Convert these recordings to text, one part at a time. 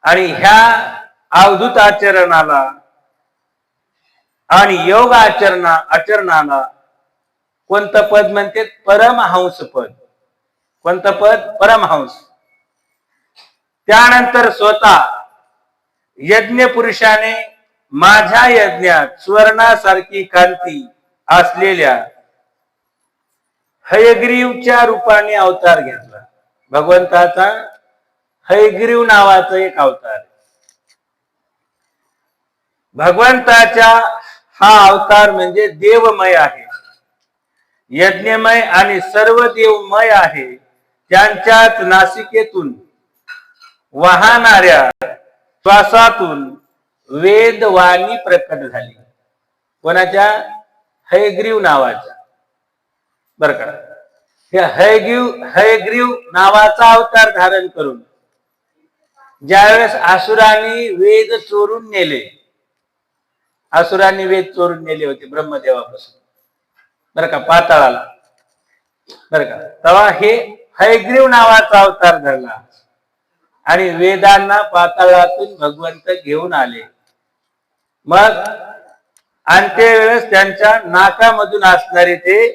आणि ह्या अवधूत आचरणाला आणि योग आचरणाला कोणतं पद म्हणते? परमहंस पद. कोणतं पद? परमहंस. त्यानंतर स्वतः यज्ञ पुरुषाने माझ्या यज्ञात सुवर्णासारखी कांती असलेल्या हयग्रीवच्या रूपाने अवतार घेतला. भगवंताचा हयग्रीव नावाचा एक अवतार. भगवंताचा हा अवतार म्हणजे देवमय आहे, यज्ञमय आणि सर्व देवमय आहे. त्यांच्यात नासिकेतून वाहणाऱ्या श्वासातून वेदवाणी प्रकट झाली. कोणाच्या? हयग्रीव नावाचा. बर का? हे हयग्रीव नावाचा अवतार धारण करून ज्यावेळेस असुरांनी वेद चोरून नेले, असुरांनी वेद चोरून नेले होते ब्रह्मदेवापासून, बर का, पाताळाला, बर का, तेव्हा हे हयग्रीव नावाचा अवतार धरला आणि वेदांना पाताळातून भगवंत घेऊन आले. मग अंत्यवेळेस त्यांच्या नाकामधून असणारे ते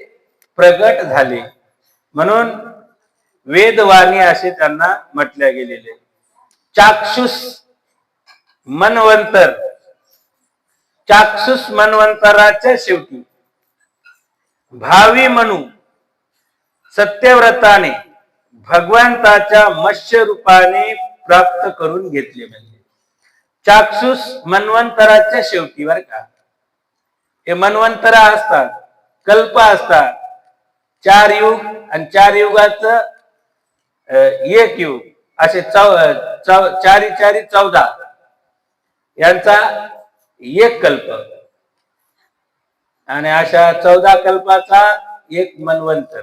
प्रगट झाले, म्हणून वेदवाणी असे त्यांना म्हटले गेलेले. चाक्षुष मन्वंतर, चाक्षुष मन्वंतराच्या शेवटी भावी म्हणू सत्यव्रताने भगवंताच्या मत्स्य रूपाने प्राप्त करून घेतले. म्हणजे चाक्षुष मन्वंतराच्या शेवटी, बर का, हे मन्वंतर असतात, कल्प असतात, 4 युग आणि 4 युगाचं एक युग, असे 4×4=14 यांचा एक कल्प, आणि अशा 14 कल्पाचा एक मन्वंतर.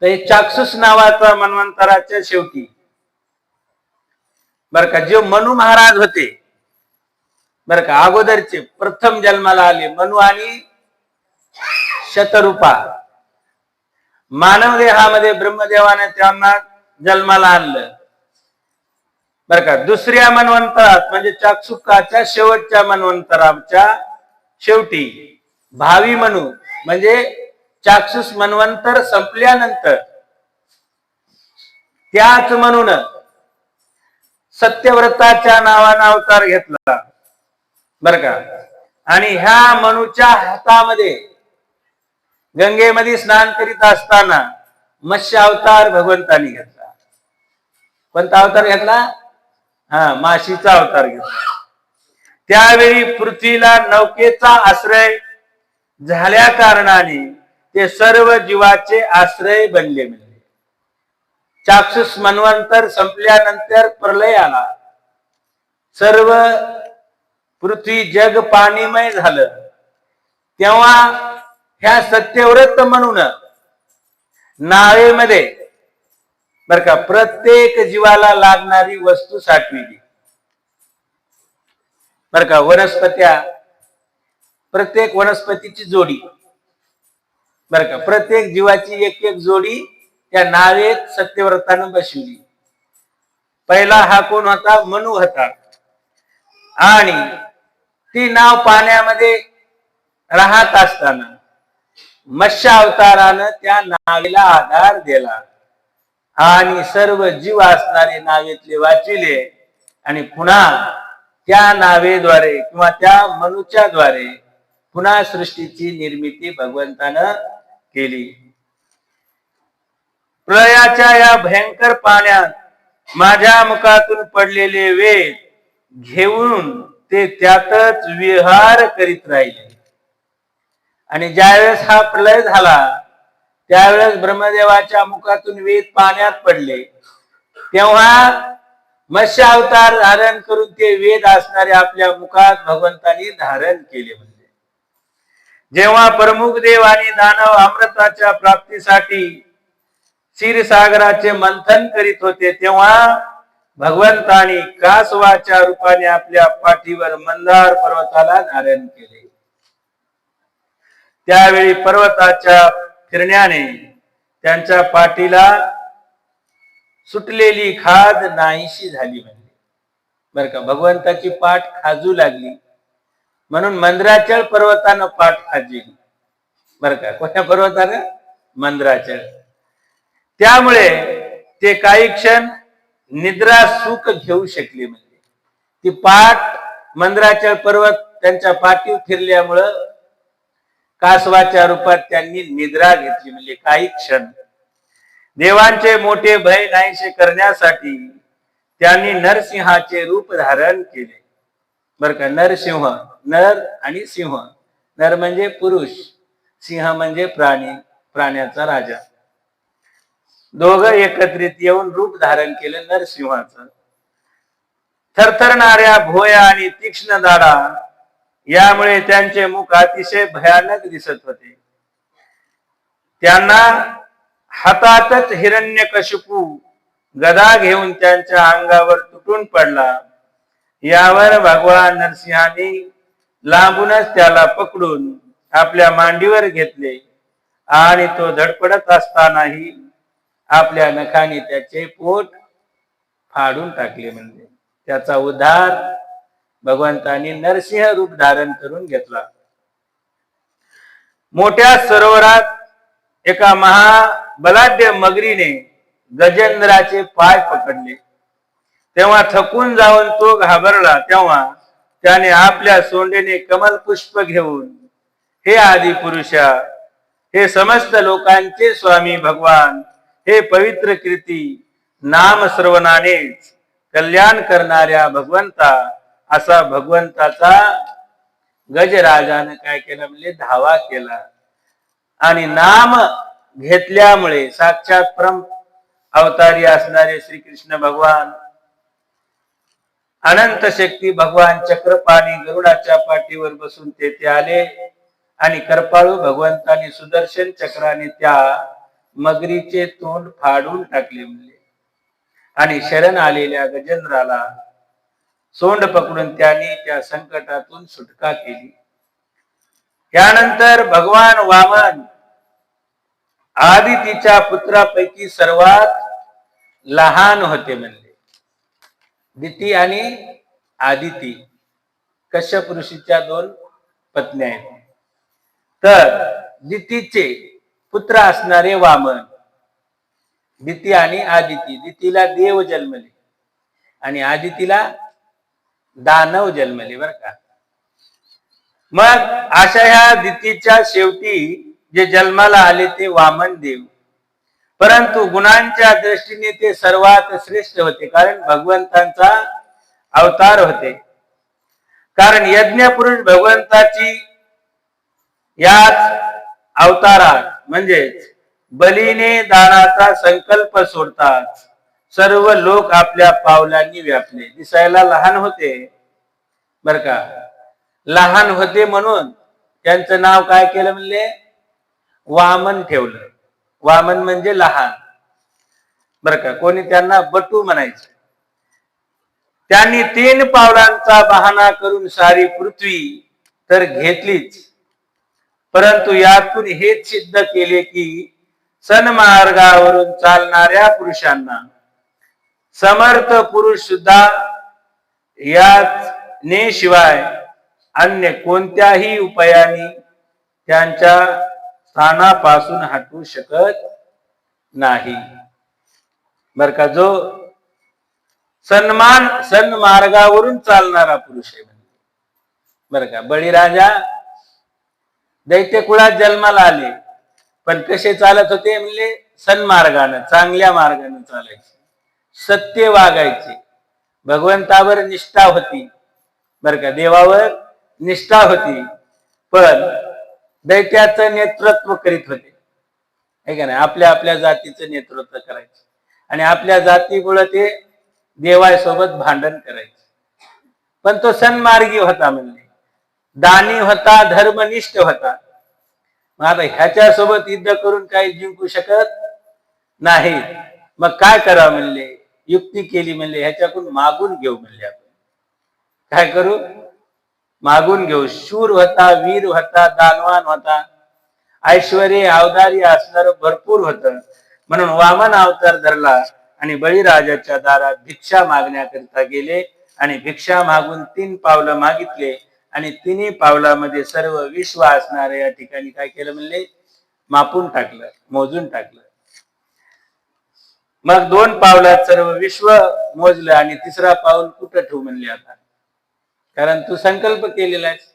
तर हे चाक्षुष नावाचा मन्वंतराच्या शेवटी, बर का, जे मनु महाराज होते, बर का, अगोदरचे प्रथम जन्माला आले मनु आणि शतरूपा, मानव देहामध्ये ब्रह्मदेवाने त्यांना जन्माला आणलं, बर का. दुसऱ्या मन्वंतरात म्हणजे चाक्षुकाच्या शेवटच्या मन्वंतराच्या शेवटी भावी म्हणू म्हणजे चाक्षुष मन्वंतर संपल्यानंतर त्याच म्हणून सत्यव्रताच्या नावाने अवतार घेतला, बर का. आणि ह्या मनुच्या हातामध्ये गंगेमध्ये स्नान करीत असताना मत्स्य अवतार भगवंतानी घेतला. कोणता अवतार घेतला? माशीचा अवतार घेतला. त्यावेळी पृथ्वीला नौकेचा आश्रय झाल्या कारणाने ते सर्व जीवाचे आश्रय बनले. म्हणजे चाक्षुष मन्वंतर संपल्यानंतर प्रलय आला, सर्व पृथ्वी जग पाणीमय झालं. तेव्हा ह्या सत्यव्रत म्हणून नावेमध्ये, बर का, प्रत्येक जीवाला लागणारी वस्तू साठविली, बर का. वनस्पत्या, प्रत्येक वनस्पतीची जोडी, बर का, प्रत्येक जीवाची एक एक जोडी त्या नावेत सत्यव्रतानं बसविली. पहिला हा कोण होता? मनु होता. आणि ती नाव पाण्यामध्ये राहत असताना मत्स्य अवतारानं त्या नावेला आधार दिला आणि सर्व जीव असणारे नावेतले वाचिले आणि पुन्हा त्या नावेद्वारे किंवा त्या मनुच्या द्वारे पुन्हा सृष्टीची निर्मिती भगवंतानं केली. प्रलयाच्या या भयंकर पाण्यात माझ्या मुखातून पडलेले वेद घेऊन ते त्यातच विहार करीत राहिले. आणि ज्यावेळेस हा प्रलय झाला त्यावेळेस ब्रह्मदेवाच्या मुखातून वेद पाण्यात पडले, तेव्हा मत्स्य अवतार धारण करून ते वेद असणारे आपल्या मुखात भगवंतांनी धारण केले. म्हणजे जेव्हा प्रमुख देव आणि दानव अमृताच्या प्राप्तीसाठी क्षीरसागराचे मंथन करीत होते, तेव्हा भगवंतानी कासवाच्या रूपाने आपल्या पाठीवर मंदार पर्वताला धारण केले. त्यावेळी पर्वताच्या फिरण्याने त्यांच्या पाठीला सुटलेली खाद नाहीशी झाली. म्हणजे बर का. भगवंताची पाठ खाजू लागली म्हणून मंद्राचल पर्वतानं पाठ खाजली. बर का. कोणत्या पर्वतानं? मंद्राचल. त्यामुळे ते काही क्षण निद्रा सुख घेऊ शकले. म्हणजे ती पाठ मंद्राचल पर्वत त्यांच्या पाठीवर फिरल्यामुळं कासवाच्या रूपात त्यांनी निद्रा घेतली. म्हणजे काही क्षण देवांचे मोठे भय नाहीसे करण्यासाठी त्यांनी नरसिंहाचे रूप धारण केले. बर का. नरसिंह, नर आणि सिंह. नर म्हणजे पुरुष, सिंह म्हणजे प्राणी, प्राण्याचा राजा. दोघं एकत्रित येऊन रूप धारण केलं नरसिंहाचं. थरथरणाऱ्या भोया आणि तीक्ष्ण दाढा यामुळे त्यांचे मुख अतिशय भयानक दिसत होते. त्यांना हातातच हिरण्यकशिपू गदा घेऊन त्यांच्या अंगावर तुटून पडला. यावर भगवान नरसिंहाने लांबूनच त्याला पकडून आपल्या मांडीवर घेतले आणि तो धडपडत असतानाही आपल्या नखाने त्याचे पोट फाडून टाकले. म्हणजे त्याचा उद्धार भगवंतांनी नरसिंह रूप धारण करून घेतला. मोठ्या सरोवरात एका महाबलाढ्य मगरीने गजेंद्राचे पाय पकडले. तेव्हा थकून जाऊन तो घाबरला. तेव्हा त्याने आपल्या सोंडेने कमल पुष्प घेऊन, हे आदि पुरुषा, हे समस्त लोकांचे स्वामी भगवान, हे पवित्र कीर्ती नाम श्रवणानेच कल्याण करणाऱ्या भगवंता, असा भगवंताचा गजराजानं काय केलं? म्हणजे धावा केला. आणि नाम घेतल्यामुळे साक्षात परम अवतारी असणारे श्रीकृष्ण भगवान, अनंत शक्ती भगवान चक्रपाणी गरुडाच्या पाठीवर बसून तेथे आले आणि कृपाळू भगवंतांनी सुदर्शन चक्राने त्या मगरीचे तोंड फाडून टाकले. म्हणजे आणि शरण आलेल्या गजेंद्राला सोंड पकडून त्यांनी त्या संकटातून सुटका केली. त्यानंतर भगवान वामन आदितीच्या पुत्रापैकी सर्वात लहान होते. म्हणले दिती आणि आदिती कश्यप ऋषीच्या दोन पत्नी आहेत. तर दितीचे पुत्र असणारे वामन, दिती आणि आदिती. दितीला देव जन्मले आणि आदितीला दानव जन्मले. बर का. मग अशा ह्या दितीच्या शेवटी जे जन्माला आले ते वामन देव. परंतु गुणांच्या दृष्टीने ते सर्वात श्रेष्ठ होते, कारण भगवंतांचा अवतार होते. कारण यज्ञ पुरुष भगवंताची याच अवतारात म्हणजेच बलीने दानाचा संकल्प सोडतात सर्व लोक आपल्या पावलांनी व्यापले. दिसायला लहान होते बर का. लहान होते म्हणून त्यांचं नाव काय केलं? म्हणले वामन ठेवलं. वामन म्हणजे लहान बर का. कोणी त्यांना बटू म्हणायचं. त्यांनी 3 पावलांचा बहाणा करून सारी पृथ्वी तर घेतलीच, परंतु यातून हेच सिद्ध केले की सन्मार्गावरून चालणाऱ्या पुरुषांना समर्थ पुरुष सुद्धा याच शिवाय अन्य कोणत्याही उपायाने त्यांच्या स्थानापासून हटवू शकत नाही. बर का. जो सन्मार्गावरून चालणारा पुरुष आहे. बर का. बळीराजा दैत्य कुळात जन्माला आले, पण कसे चालत होते? म्हणजे सन्मार्गानं, चांगल्या मार्गाने चालायचे, सत्य वागायचे, भगवंतावर निष्ठा होती. बर का. देवावर निष्ठा होती, पण दैत्याचं नेतृत्व करीत होते. आहे का नाही? आपल्या आपल्या जातीचं नेतृत्व करायचे आणि आपल्या जातीमुळे ते देवासोबत भांडण करायचे. पण तो सन्मार्गी होता. म्हणजे दानी होता, धर्मनिष्ठ होता. मग आता ह्याच्यासोबत युद्ध करून काही जिंकू शकत नाही. मग काय करावं? म्हणले युक्ती केली. म्हणले ह्याच्याकडून मागून घेऊ. म्हणले आपण काय करू? मागून घेऊ. शूर होता, वीर होता, दानवान होता, ऐश्वर्य अवदारी असणार भरपूर होत. म्हणून वामन अवतार धरला आणि बळीराजाच्या दारात भिक्षा मागण्याकरिता गेले आणि भिक्षा मागून 3 पावलं मागितले आणि 3 पावलामध्ये सर्व विश्व असणारे या ठिकाणी काय केलं म्हणले, मापून टाकलं, मोजून टाकलं. मग 2 पावलात सर्व विश्व मोजलं आणि 3रा पाऊल कुठं ठेवू म्हणले आता, कारण तू संकल्प केलेला आहेस.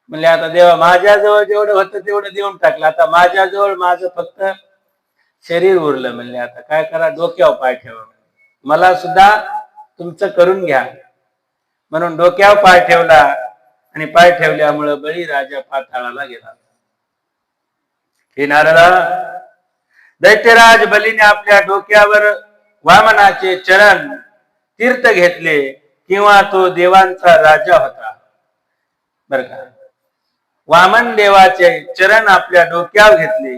म्हणले आता देवा माझ्याजवळ जेवढं होतं तेवढं देऊन टाकलं, आता माझ्याजवळ माझं फक्त शरीर उरलं. म्हणले आता काय करा, डोक्यावर पाय ठेवा, मला सुद्धा तुमचं करून घ्या. म्हणून डोक्यावर पाय ठेवला आणि पाय ठेवल्यामुळे बळी राजा पाताळाला गेला. हे नारदा, दैत्यराज बलीने आपल्या डोक्यावर वामनाचे चरण तीर्थ घेतले किंवा तो देवांचा राजा होता. बर का, वामन देवाचे चरण आपल्या डोक्यावर घेतले,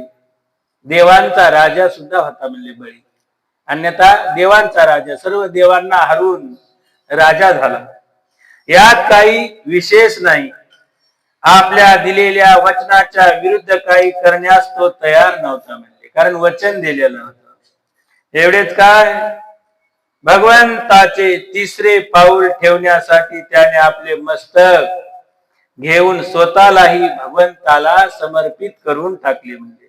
देवांचा राजा सुद्धा होता म्हणले बळी. अन्यथा देवांचा राजा, सर्व देवांना हरवून राजा झाला. यात काही विशेष नाही. आपल्या दिलेल्या वचनाच्या विरुद्ध काही करण्यास तो तयार नव्हता म्हणले, कारण वचन दिलेलं होतं. एवढेच काय, भगवंताचे 3रे पाऊल ठेवण्यासाठी त्याने आपले मस्तक घेऊन स्वतःलाही भगवंताला समर्पित करून टाकले. म्हणजे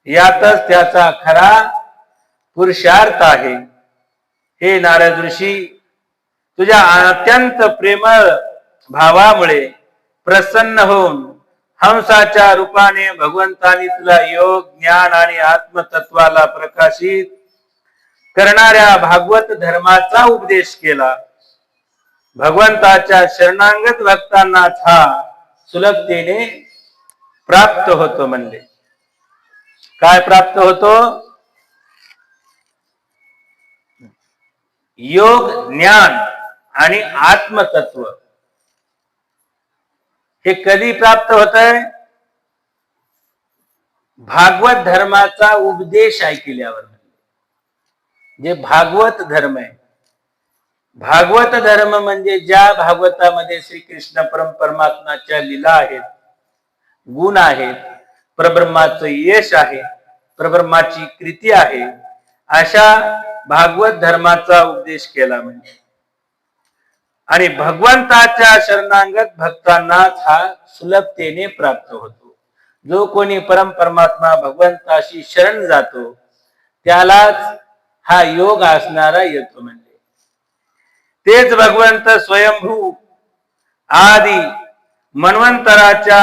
यातच त्याचा खरा पुरुषार्थ आहे. हे नारद ऋषी, तुझ्या अत्यंत प्रेमळ भावामुळे प्रसन्न होऊन हंसाच्या रूपाने भगवंतानी तुला योग, ज्ञान आणि आत्मतत्वाला प्रकाशित करणाऱ्या भागवत धर्माचा उपदेश केला. भगवंताच्या शरणागत भक्तांनाच हा सुलभतेने प्राप्त होतो म्हणले. काय प्राप्त होतो? योग, ज्ञान आणि आत्मतत्व. हे कधी प्राप्त होत आहे? भागवत धर्माचा उपदेश ऐकल्यावर. जे भागवत धर्म आहे, भागवत धर्म म्हणजे ज्या भागवतामध्ये श्रीकृष्ण परमात्माच्या लीला आहेत, गुण आहेत, परब्रह्माचं यश आहे, परब्रह्माची कृती आहे, अशा भागवत धर्माचा उपदेश केला म्हणजे. आणि भगवंताच्या शरणागत भक्तांनाच हा सुलभतेने प्राप्त होतो. जो कोणी परमात्मा भगवंताशी शरण जातो त्यालाच हा योग असणारा येतो म्हणजे. तेच भगवंत स्वयंभू आदी मन्वंतराच्या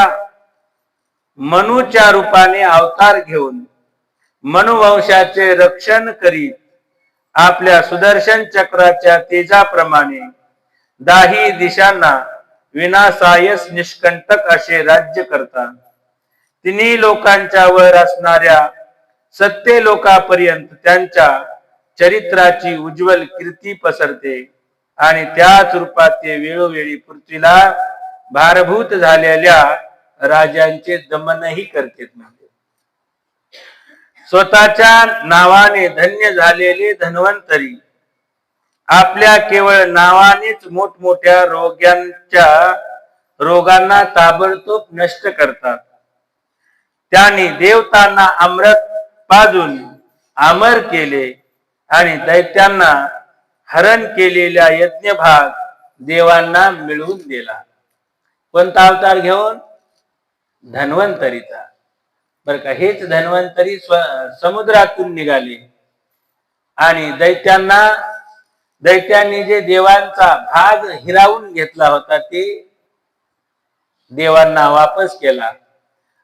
मनुच्या रूपाने अवतार घेऊन मनुवंशाचे रक्षण करीत आपल्या सुदर्शन चक्राच्या तेजाप्रमाणे दाही दिशांना विनासायस निष्कंटक असे राज्य करतात. 3 लोकांच्या वर असणाऱ्या सत्य लोकापर्यंत त्यांच्या चरित्राची उज्ज्वल कीर्ती पसरते आणि त्याच रूपात ते वेळोवेळी पृथ्वीला भारभूत झालेल्या राजांचे दमनही करतात. म्हणजे स्वतःच्या नावाने धन्य झालेले धन्वंतरी आपल्या केवळ नावानेच मोठमोठ्या रोगांना ताबडतोब नष्ट करतात. त्यांनी देवतांना अमृत पाजून अमर केले आणि दैत्यांना हरण केलेला यज्ञभाग देवांना मिळवून दिला. कोणता अवतार घेऊन? धन्वंतरीचा. बर का, हेच धन्वंतरी समुद्रातून निघाले आणि दैत्यांनी जे देवांचा भाग हिरावून घेतला होता ते देवांना वापस केला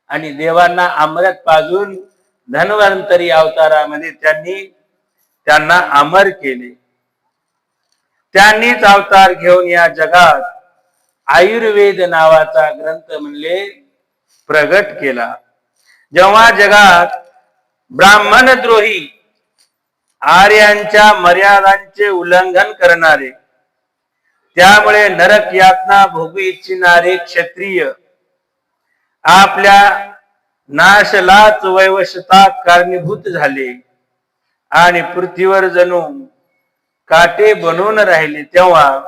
आणि देवांना अमृत पाजून धन्वंतरी अवतारामध्ये त्यांना अमर केले. त्यांनीच अवतार घेऊन या जगात आयुर्वेद नावाचा ग्रंथ म्हणले प्रगट केला. जेव्हा जगात ब्राह्मणद्रोही आर्यांच्या मर्यादांचे उल्लंघन करणारे, त्यामुळे नरक यातना भोगू इच्छिणारे क्षत्रिय आपल्या नाशलाच वैवशता कारणीभूत झाले आणि पृथ्वीवर जणू काटे बनवून राहिले, तेव्हा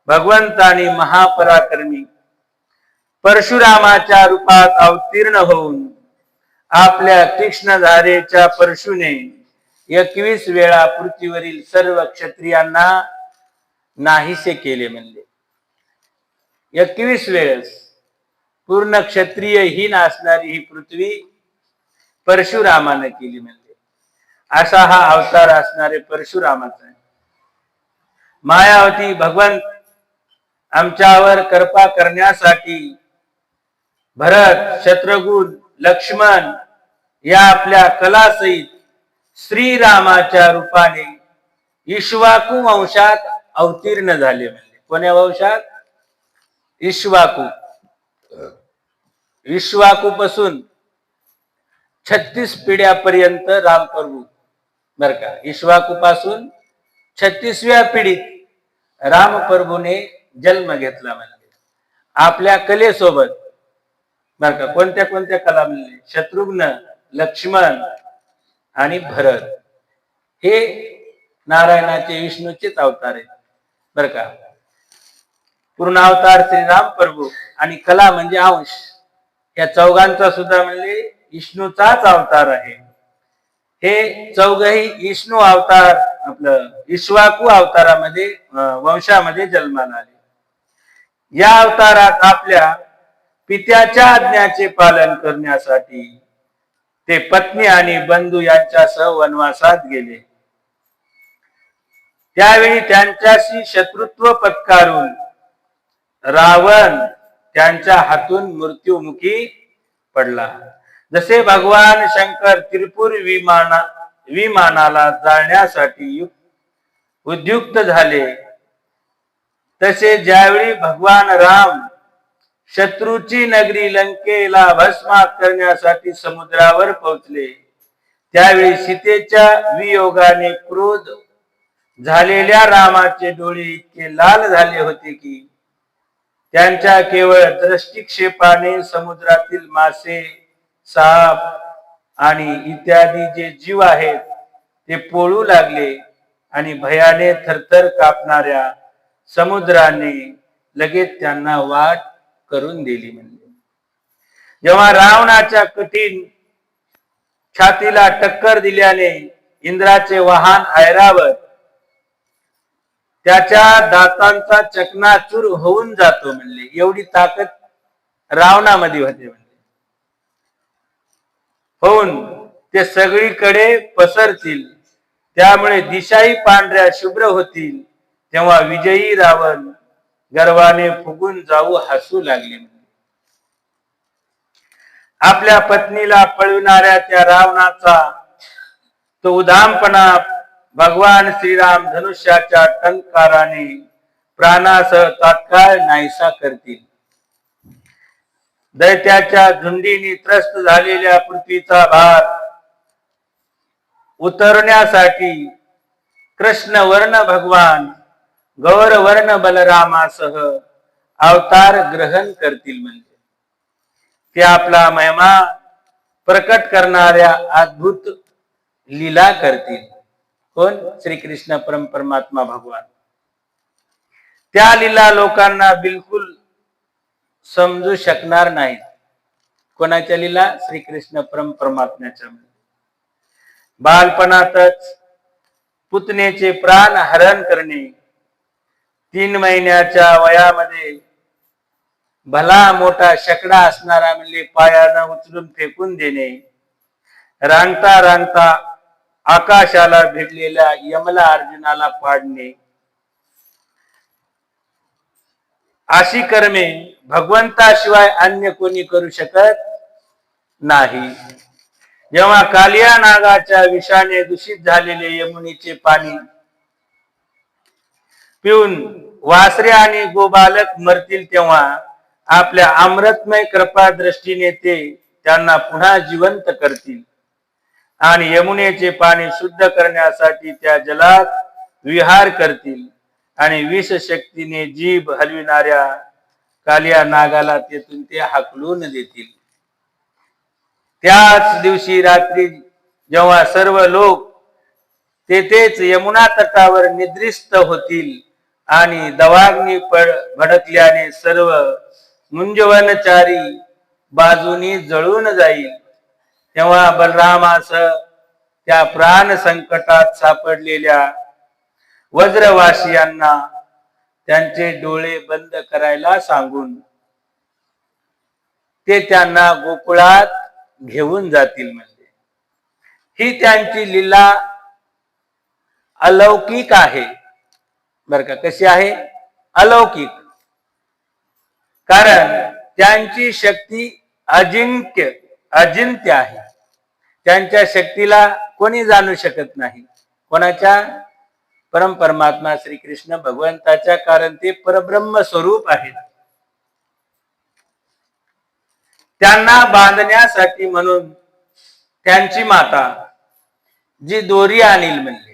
भगवंतानी महापराक्रमी परशुरामाच्या रूपात अवतीर्ण होऊन आपल्या तीक्ष्ण धारेच्या परशुने 21 वेळा पृथ्वीवरील सर्व क्षत्रियांना नाहीसे केले म्हणले. 21 वेळेस पूर्ण क्षत्रियहीन असणारी ही पृथ्वी परशुरामाने केली म्हणले. असा हा अवतार असणारे परशुरामाचा आहे. मायावती भगवंत आमच्यावर कृपा करण्यासाठी भरत, शत्रुघ्न, लक्ष्मण या आपल्या कलासहित श्रीरामाच्या रूपाने इक्ष्वाकू वंशात अवतीर्ण झाले म्हणले. कोण्या वंशात? इक्ष्वाकू. इक्ष्वाकू पासून 36 पिढ्यापर्यंत रामप्रभू बर का. इक्ष्वाकू पासून 36व्या पिढीत रामप्रभूने जन्म घेतला म्हणजे आपल्या कलेसोबत बर का. कोणत्या कोणत्या कला म्हणले? शत्रुघ्न, लक्ष्मण आणि भरत हे नारायणाचे विष्णूचेच अवतार आहेत बर का. पूर्ण अवतार श्रीराम प्रभू आणि कला म्हणजे अंश या चौघांचा सुद्धा म्हणजे विष्णूचाच अवतार आहे. हे चौघही विष्णू अवतार आपलं इक्ष्वाकू अवतारामध्ये वंशामध्ये जन्माला आले. या अवतारात आपल्या पित्याच्या आज्ञाचे पालन करण्यासाठी ते पत्नी आणि बंधू यांच्यासह वनवासात गेले. त्यावेळी त्यांच्याशी शत्रुत्व पत्कारून रावण त्यांच्या हातून मृत्युमुखी पडला. जसे भगवान शंकर त्रिपुर विमानाला जाळण्यासाठी उद्युक्त झाले तसे ज्यावेळी भगवान राम शत्रूची नगरी लंकेला भस्मात करण्यासाठी समुद्रावर पोहोचले त्यावेळी सीतेच्या वियोगाने क्रोध झालेल्या रामाचे डोळे इतके लाल झाले होते की त्यांच्या केवळ दृष्टिक्षेपाने समुद्रातील मासे, साप आणि इत्यादी जे जीव आहेत ते पोळू लागले आणि भयाने थरथर कापणाऱ्या समुद्राने लगेच त्यांना वाट करून दिली. म्हणजे जेव्हा रावणाच्या कठीण छातीला टक्कर दिल्याने इंद्राचे वाहन ऐरावत त्याच्या दातांचा चकनाचूर होऊन जातो म्हणले. एवढी ताकद रावणामध्ये होते म्हणजे होऊन ते सगळीकडे पसरतील त्यामुळे दिशाही पांढऱ्या शुभ्र होतील. तेव्हा विजयी रावण गर्वाने फुगून जाऊ हसू लागले. आपल्या पत्नीला पळविणाऱ्या त्या रावणाचा तो उदामपणा भगवान श्रीराम धनुष्याच्या टंकाराने प्राणासह तात्काळ नाहीसा करतील. दैत्याच्या झुंडीने त्रस्त झालेल्या पृथ्वीचा भार उतरण्यासाठी कृष्णवर्ण भगवान गौरवर्ण बलरामासह अवतार ग्रहण करतील. म्हणजे ते आपला महिमा प्रकट करणाऱ्या अद्भुत लीला करतील. कोण? श्रीकृष्ण परमात्मा भगवान. त्या लीला लोकांना बिलकुल समजू शकणार नाहीत. कोणाच्या लीला? श्रीकृष्ण परमात्म्याच्या. बालपणातच पुतनेचे प्राण हरण करणे, 3 महिन्याच्या वयामध्ये भला मोठा शेकडा असणारा म्हणजे पायानं उचलून फेकून देणे, रांगता रांगता आकाशाला भिडलेल्या यमला अर्जुनाला पाडणे, अशी कर्मे भगवंताशिवाय अन्य कोणी करू शकत नाही. जेव्हा कालिया नागाच्या विषाने दूषित झालेले यमुनेचे पाणी पिऊन वासरे आणि गोबालक मरतील तेव्हा आपल्या अमृतमय कृपा दृष्टीने ते त्यांना पुन्हा जिवंत करतील आणि यमुनेचे पाणी शुद्ध करण्यासाठी त्या जलात विहार करतील आणि विष शक्तीने जीभ हलविणाऱ्या कालिया नागाला तेथून ते हाकलून देतील. त्याच दिवशी रात्री जेव्हा सर्व लोक तेथेच यमुना तटावर निद्रिस्त होतील आणि दवाग्नी भडकल्याने सर्व मुंजवनचारी बाजूनी जळून जाईल तेव्हा बलरामासह त्या प्राण संकटात सापडलेल्या वज्रवासियांना त्यांचे डोळे बंद करायला सांगून ते त्यांना गोकुळात घेऊन जातील. म्हणजे ही त्यांची लीला अलौकिक आहे बर का. कशी आहे? अलौकिक. कारण त्यांची शक्ती अजिंक्य आहे. त्यांच्या शक्तीला कोणी जाणू शकत नाही. कोणाच्या? परमात्मा श्रीकृष्ण भगवंताच्या. कारण ते परब्रह्म स्वरूप आहेत. त्यांना बांधण्यासाठी म्हणून त्यांची माता जी दोरी आणील म्हणले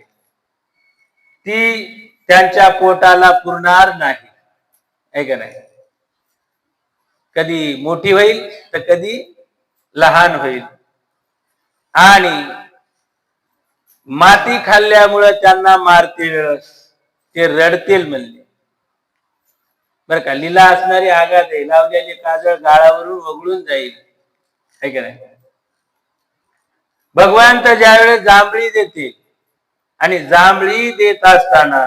ती त्यांच्या पोटाला पुरणार नाही. आहे का नाही? कधी मोठी होईल तर कधी लहान होईल. आणि माती खाल्ल्यामुळे त्यांना मारतील, ते रडतील म्हणले बर का. लीला असणारी आघात आहे. लावलेली काजळ गाळावरून वगळून जाईल. आहे का नाही? भगवंत ज्यावेळेस जांभळी देते आणि जांभळी देत असताना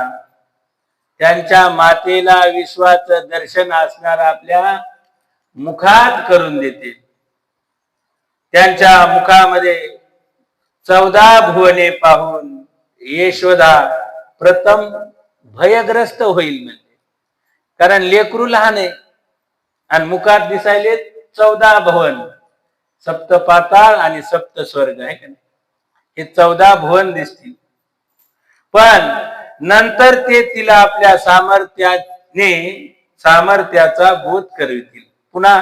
त्यांच्या मातेला विश्वाचं दर्शन असणार आपल्या मुखात करून देते. त्यांच्या मुखामध्ये 14 भुवने पाहून यशोदा प्रथम भयग्रस्त होईल. म्हणजे कारण लेकरू लहान आहे आणि मुखात दिसायले 14 भुवन, सप्त पाताळ आणि सप्त स्वर्ग. आहे का नाही? हे 14 भुवन दिसतील. पण नंतर ते तिला आपल्या सामर्थ्याचा बोध करवितील. पुन्हा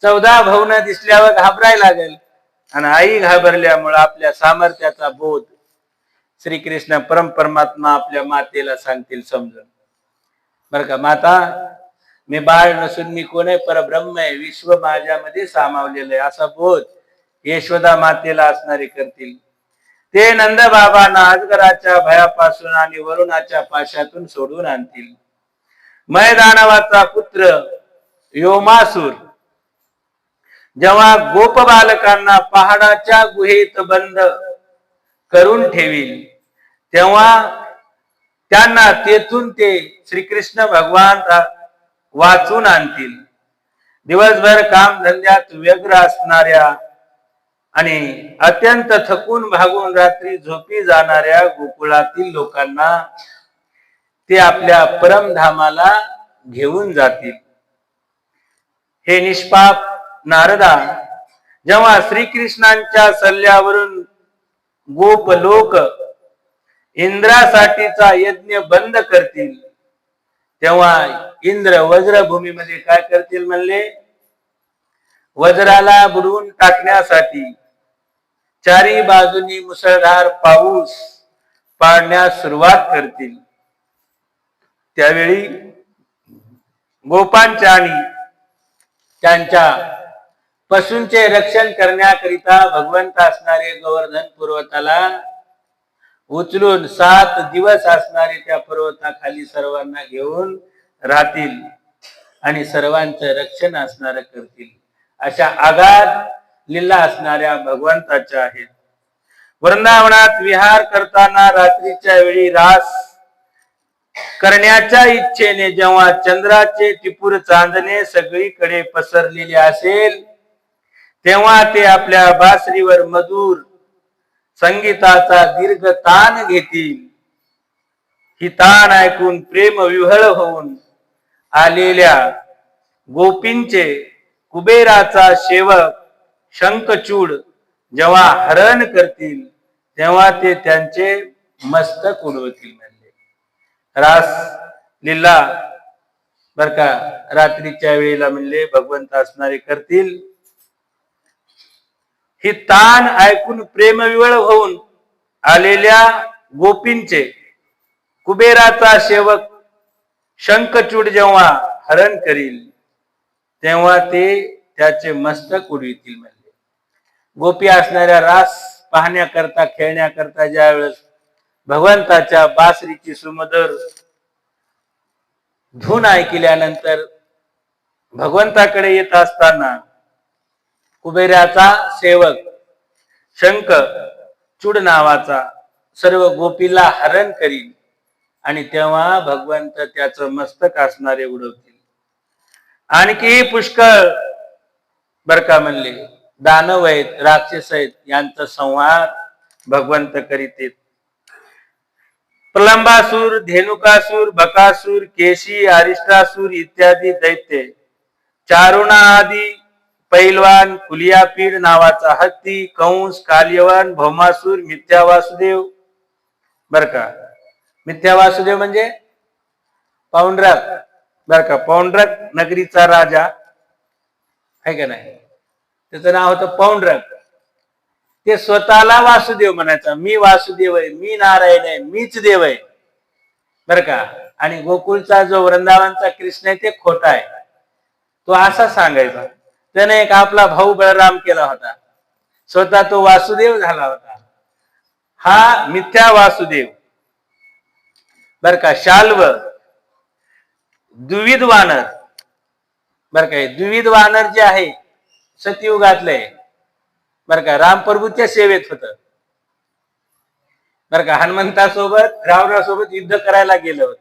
14 भुवन दिसल्यावर घाबरायला लागेल आणि आई घाबरल्यामुळे आपल्या सामर्थ्याचा बोध श्रीकृष्ण परमात्मा आपल्या मातेला सांगतील समजून. बर का. माता, मी बाळ नसून मी कोण आहे? परब्रह्म आहे. विश्व माझ्यामध्ये सामावलेलं आहे असा बोध यशोदा मातेला असणारे करतील. ते नंद बाबांना अजगराच्या भयापासून आणि वरुणाच्या पाशातून सोडून आणतील. मैदानवाचा पुत्र योमासूर जेव्हा गोप बालकांना पहाडाच्या गुहेत बंद करून ठेवील तेव्हा त्यांना तेथून ते श्रीकृष्ण भगवान वाचून आणतील. दिवसभर काम धंद्यात व्यग्र असणाऱ्या आणि अत्यंत थकून भागून रात्री झोपी जाणाऱ्या गोकुळातील लोकांना ते आपल्या परमधामाला घेऊन जातील. हे निष्पाप नारदा, जेव्हा श्रीकृष्णांच्या सल्ल्यावरून गोप लोक इंद्रासाठीचा यज्ञ बंद करतील तेव्हा इंद्र वज्रभूमीमध्ये काय करतील म्हणले? वज्राला बुडवून टाकण्यासाठी चारी बाजूनी मुसळधार पाऊस पाडण्यास सुरुवात करतील. त्यावेळी गोपांच्या आणि त्यांच्या पशूंचे रक्षण करण्याकरिता भगवंत असणारे गोवर्धन पर्वताला उचलून 7 दिवस असणारे त्या पर्वताखाली सर्वांना घेऊन राहतील आणि सर्वांचं रक्षण असणार करतील. अशा आगाध लीला असणाऱ्या भगवंताच्या आहेत. वृंदावनात विहार करताना रात्रीच्या वेळी रास करण्याच्या इच्छेने जेव्हा चंद्राचे टिपूर चांदणे सगळीकडे पसरलेले असेल तेव्हा ते आपल्या बासरीवर मधुर संगीताचा दीर्घ तान घेतील. ही तान ऐकून प्रेम विव्हळ होऊन आलेल्या गोपींचे कुबेराचा सेवक शंखचूड जेव्हा हरण करतील तेव्हा ते त्यांचे मस्तक उडवतील. म्हणजे रास लीला बर का रात्रीच्या वेळेला म्हणले भगवंत असणारे करतील. ही तान ऐकून प्रेमविवळ होऊन आलेल्या गोपींचे कुबेराचा सेवक शंखचूड जेव्हा हरण करील तेव्हा ते त्याचे मस्तक उडवितील. म्हणजे गोपी असणाऱ्या रास पाहण्याकरता खेळण्याकरता ज्या वेळेस भगवंताच्या बासरीची सुमधुर धून ऐकल्यानंतर भगवंताकडे येत असताना कुबेराचा सेवक शंख चूड नावाचा सर्व गोपीला हरण करील आणि तेव्हा भगवंत त्याचं मस्तक असणारे उडवतील. आणखी पुष्कळ बर का म्हणले दानव आहेत, राक्षस आहेत, यांचा संहार भगवंत करीत. प्रलंबासूर, धेनुकासूर, बकासूर, केशी, अरिष्टासूर इत्यादी दैत्य, चारुणा आदी पैलवान, कुलियापीड नावाचा हत्ती, कंस, काल्यवान, भौमासूर, मिथ्या वासुदेव बर का. मिथ्या वासुदेव म्हणजे पौंड्रक बर का. पौंड्रक नगरीचा राजा आहे का नाही, त्याचं नाव होतं पौंड्रक. ते स्वतःला वासुदेव म्हणायचा, मी वासुदेव आहे, मी नारायण आहे, मीच देव आहे बर का. आणि गोकुळचा जो वृंदावनचा कृष्ण आहे ते खोटा आहे, तो असा सांगायचा. त्याने एक आपला भाऊ बळराम केला होता, स्वतः तो वासुदेव झाला होता. हा मिथ्या वासुदेव बर का. शाल्व, द्विविध वानर बर का. द्विविध वानर जे आहे सतयुगातले बर का, रामप्रभूच्या सेवेत होत बर का. हनुमंतासोबत रावणासोबत युद्ध करायला गेलं होत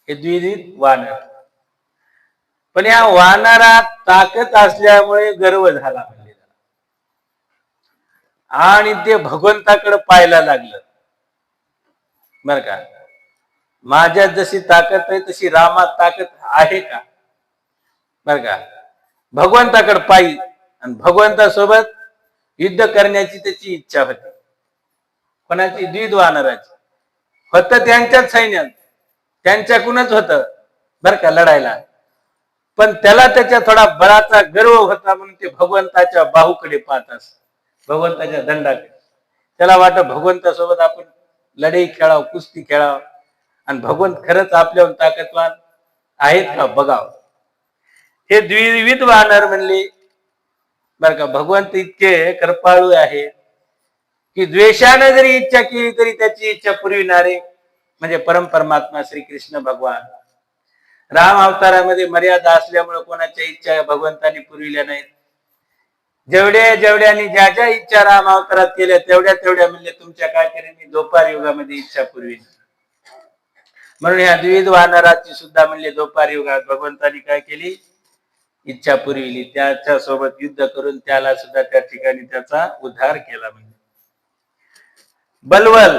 हे द्विविध वानर. पण या वानरात ताकद असल्यामुळे गर्व झाला म्हणजे, आणि ते भगवंताकडे पाहायला लागलं बर का. माझ्यात जशी ताकद आहे तशी रामात ताकद आहे का बर का. भगवंताकडे पायी आणि भगवंतासोबत युद्ध करण्याची त्याची इच्छा होती. कोणाची? द्विविध वानराची. होत त्यांच्याच सैन्यात, त्यांच्याकडूनच होत बर का लढायला. पण त्याला त्याच्या थोडा बळाचा गर्व होता म्हणून ते भगवंताच्या बाहूकडे पाहत असत, भगवंताच्या दंडाकडे. त्याला वाटत भगवंतासोबत आपण लढाई खेळावं, कुस्ती खेळावं, आणि भगवंत खरंच आपल्यावर ताकदवान आहेत का बघावं. हे द्विविध वानर म्हणले बर का. भगवंत इतके कृपाळू आहे की द्वेषाने जरी इच्छा केली तरी त्याची इच्छा पुरविणारे म्हणजे परमपरमात्मा श्रीकृष्ण भगवान. राम अवतारामध्ये मर्यादा असल्यामुळे कोणाच्या इच्छा भगवंतांनी पुरविल्या नाहीत. जेवढ्यानी ज्या ज्या इच्छा राम अवतारात केल्या तेवढ्या म्हणजे तुमच्या काय करेन द्वापार युगामध्ये इच्छा पुरवी. म्हणून ह्या द्विविध वानराची सुद्धा म्हणले द्वापार युगात भगवंतांनी काय केली, इच्छा पुरविली. त्याच्या सोबत युद्ध करून त्याला सुद्धा त्या ठिकाणी त्याचा उद्धार केला. म्हणजे बलवल,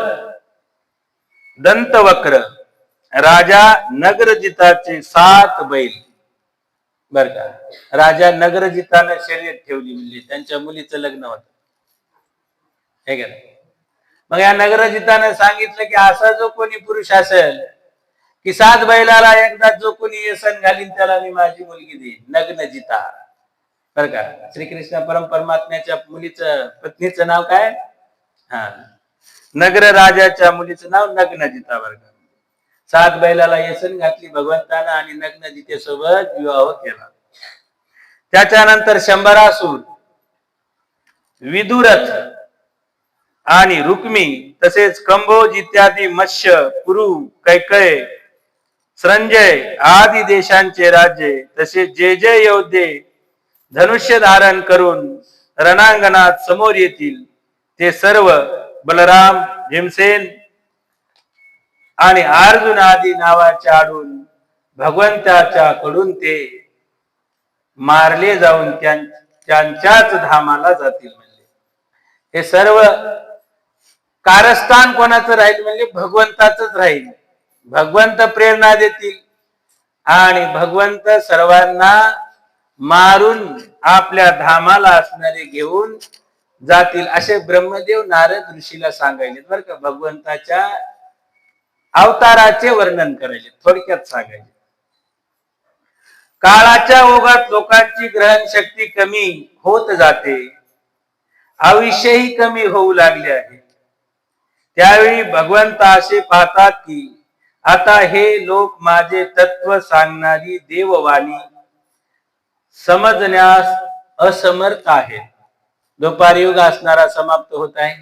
दंतवक्र, राजा नगरजिताचे 7 बैल बर का. राजा नगरजिताने शर्यत ठेवली म्हणजे त्यांच्या मुलीचं लग्न होत हे का. मग या नगरजिताने सांगितलं की असा जो कोणी पुरुष असेल की 7 बैलाला एकदा जो कोणी व्यसन घालीन त्याला मी माझी मुलगी देईन. नग्नजिता बर का. श्रीकृष्ण परमात्म्याच्या मुलीचं पत्नीचं नाव काय? हा, नगर राजाच्या मुलीचं नाव नग्नजिता बर का. 7 बैलाला व्यसन घातली भगवंतानं आणि नग्नजितेसोबत विवाह केला. त्याच्यानंतर शंभरासूर, विदुरथ आणि रुक्मी तसेच कंबोज इत्यादी मत्स्य, कुरु, कैकय, संजय आदी देशांचे राज्य तसेच जे जे योद्धे धनुष्य धारण करून रणांगणात समोर येतील ते सर्व बलराम, भीमसेन आणि अर्जुन आदी नावाचे आढून भगवंताच्या कडून ते मारले जाऊन त्यांच्याच धामाला जातील. म्हणले हे सर्व कारस्थान कोणाचं राहील म्हणजे भगवंताचंच राहील. भगवंत प्रेरणा देतील आणि भगवंत सर्वांना मारून आपल्या धामाला असणारे घेऊन जातील असे ब्रह्मदेव नारद ऋषीला सांगायले बर का. भगवंताच्या अवताराचे वर्णन करायचे, थोडक्यात सांगायचे. काळाच्या ओघात लोकांची ग्रहण शक्ती कमी होत जाते, आयुष्यही कमी होऊ लागले आहे. त्यावेळी भगवंत असे पाहतात की आता हे लोक माझे तत्व सांगणारी देववाणी समजण्यास असमर्थ आहेत. द्वापार युग असणारा समाप्त होत आहे.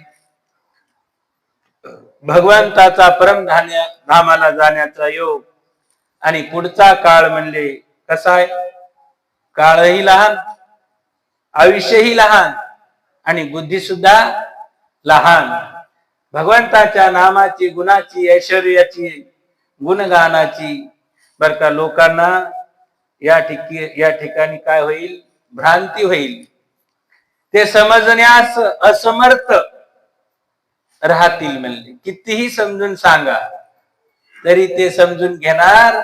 भगवंताचा परम धामाला जाण्याचा योग आणि पुढचा काळ म्हणले कसा आहे. काळही लहान, आयुष्यही लहान आणि बुद्धी सुद्धा लहान. भगवंताच्या नामाची, गुणाची, ऐश्वर्याची गुणगानाची बर का लोकांना या ठिकाणी काय होईल, भ्रांती होईल, ते समजण्यास असमर्थ राहतील. म्हणले कितीही समजून सांगा तरी ते समजून घेणार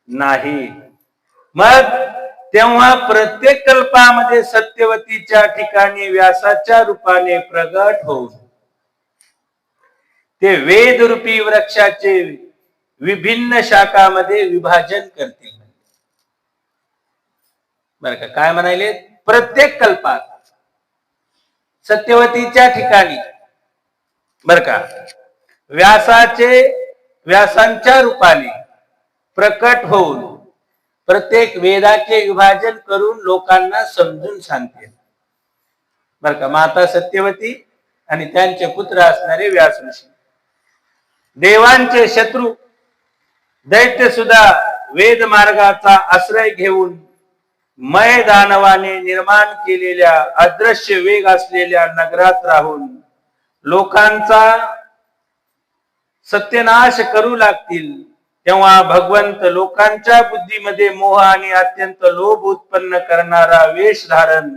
नाही. मग तेव्हा प्रत्येक कल्पामध्ये सत्यवतीच्या ठिकाणी व्यासाच्या रूपाने प्रगट होऊन ते वेदरूपी वृक्षाचे विभिन्न शाखामध्ये विभाजन करतील. बरं का, काय म्हणाले, प्रत्येक कल्पात सत्यवतीच्या ठिकाणी बर का व्यासांच्या रूपाने प्रकट होऊन प्रत्येक वेदाचे विभाजन करून लोकांना समजून सांगतील. बर का, माता सत्यवती आणि त्यांचे पुत्र असणारे व्यास ऋषी, देवांचे शत्रू दैत्य सुद्धा वेद मार्गाचा आश्रय घेऊन मय दानवाने निर्माण केलेल्या अदृश्य वेग असलेल्या नगरात राहून लोकांचा सत्यनाश करू लागतील. तेव्हा भगवंत लोकांच्या बुद्धीमध्ये मोह आणि अत्यंत लोभ उत्पन्न करणारा वेश धारण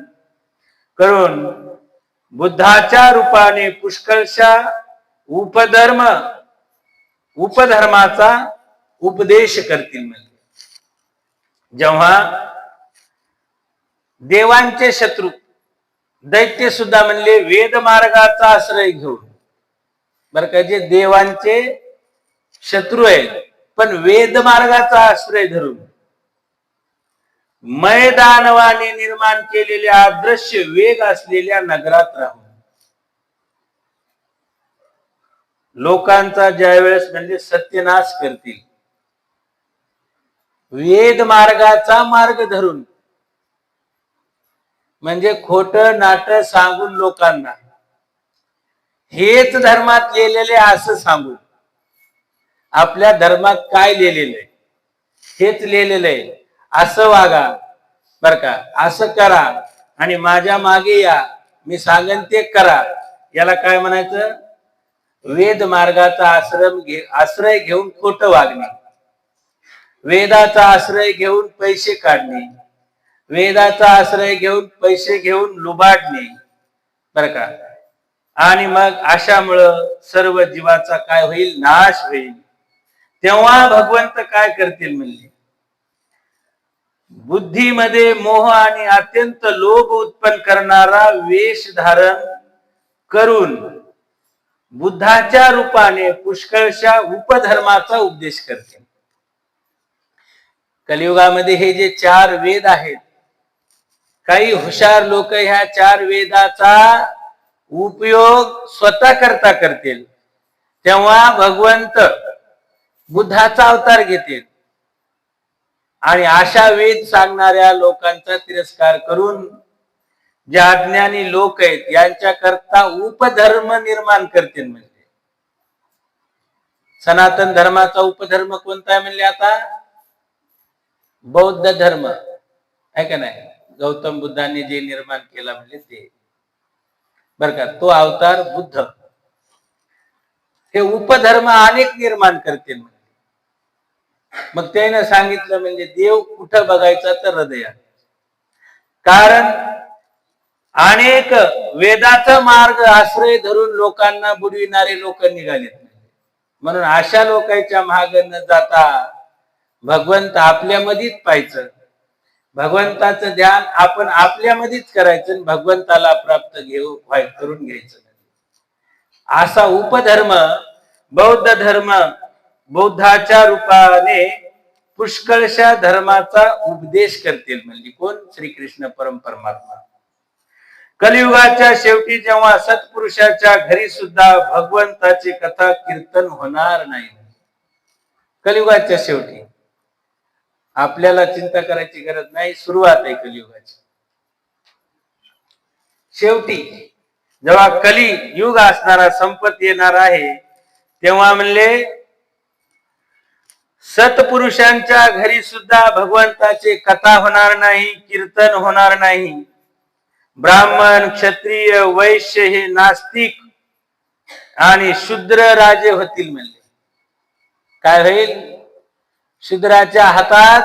करून बुद्धाच्या रूपाने पुष्कळशा उपधर्माचा उपदेश करतील. म्हणजे जेव्हा देवांचे शत्रू दैत्य सुद्धा म्हणले वेद मार्गाचा आश्रय घेऊन, बर का, जे देवांचे शत्रू आहेत पण वेद मार्गाचा आश्रय धरून मैदानवाने निर्माण केलेल्या अदृश्य वेग असलेल्या नगरात राहून लोकांचा ज्यावेळेस म्हणजे सत्यनाश करतील, वेद मार्गाचा मार्ग धरून म्हणजे खोट नाट सांगून लोकांना हेच धर्मात लिहिलेले असं सांगून, आपल्या धर्मात काय लिहिलेलं आहे हेच लिहिलेलं आहे, असं वागा बर का, असं करा आणि माझ्या मागे या, मी सांगन ते करा, याला काय म्हणायचं, वेद मार्गाचा आश्रय घेऊन खोट वागणे, वेदाचा आश्रय घेऊन पैसे काढणे, वेदाचा आश्रय घेऊन पैसे घेऊन लुबाडणे बर का. आणि मग अशामुळं सर्व जीवाचा काय होईल, नाश होईल. तेव्हा भगवंत काय करतील म्हणले, बुद्धीमध्ये मोह आणि अत्यंत लोभ उत्पन्न करणारा वेश धारण करून बुद्धाच्या रूपाने पुष्कळशा उपधर्माचा उपदेश करतील. कलियुगामध्ये हे जे 4 वेद आहेत, काही हुशार लोक ह्या 4 वेदाचा उपयोग स्वतः करता करतील, तेव्हा भगवंत बुद्धाचा अवतार घेतील आणि अशा वेद सांगणाऱ्या लोकांचा तिरस्कार करून जे अज्ञानी लोक आहेत यांच्याकरता उपधर्म निर्माण करतील. म्हणजे सनातन धर्माचा उपधर्म कोणता आहे म्हणले, आता बौद्ध धर्म आहे का नाही, गौतम बुद्धांनी जे निर्माण केला म्हणजे ते बर का, तो अवतार बुद्ध. हे उपधर्म अनेक निर्माण करतील. मग त्याने सांगितलं म्हणजे देव कुठं बघायचा तर हृदयात, कारण अनेक वेदाचा मार्ग आश्रय धरून लोकांना बुडविणारे लोक निघालेत. म्हणून अशा लोकांच्या मागे न जाता भगवंत आपल्यामध्येच पाहायचं, भगवंताचं ध्यान आपण आपल्यामध्येच करायचं, भगवंताला प्राप्त करून घ्यायचं. असा उपधर्म बौद्ध धर्म बौद्धाच्या रूपाने पुष्कळशा धर्माचा उपदेश करतील. म्हणजे कोण, श्रीकृष्ण परमात्मा. कलियुगाच्या शेवटी जेव्हा सत्पुरुषाच्या घरी सुद्धा भगवंताची कथा कीर्तन होणार नाही. कलियुगाच्या शेवटी आपल्याला चिंता करायची गरज नाही, सुरुवात आहे कलियुगाची. शेवटी जेव्हा कली युग असणारा संपत येणार आहे, तेव्हा म्हणले सत्पुरुषांच्या घरी सुद्धा भगवंताची कथा होणार नाही, कीर्तन होणार नाही. ब्राह्मण, क्षत्रिय, वैश्य हे नास्तिक आणि शूद्र राजे होतील. म्हणले काय होईल? शूद्राच्या हातात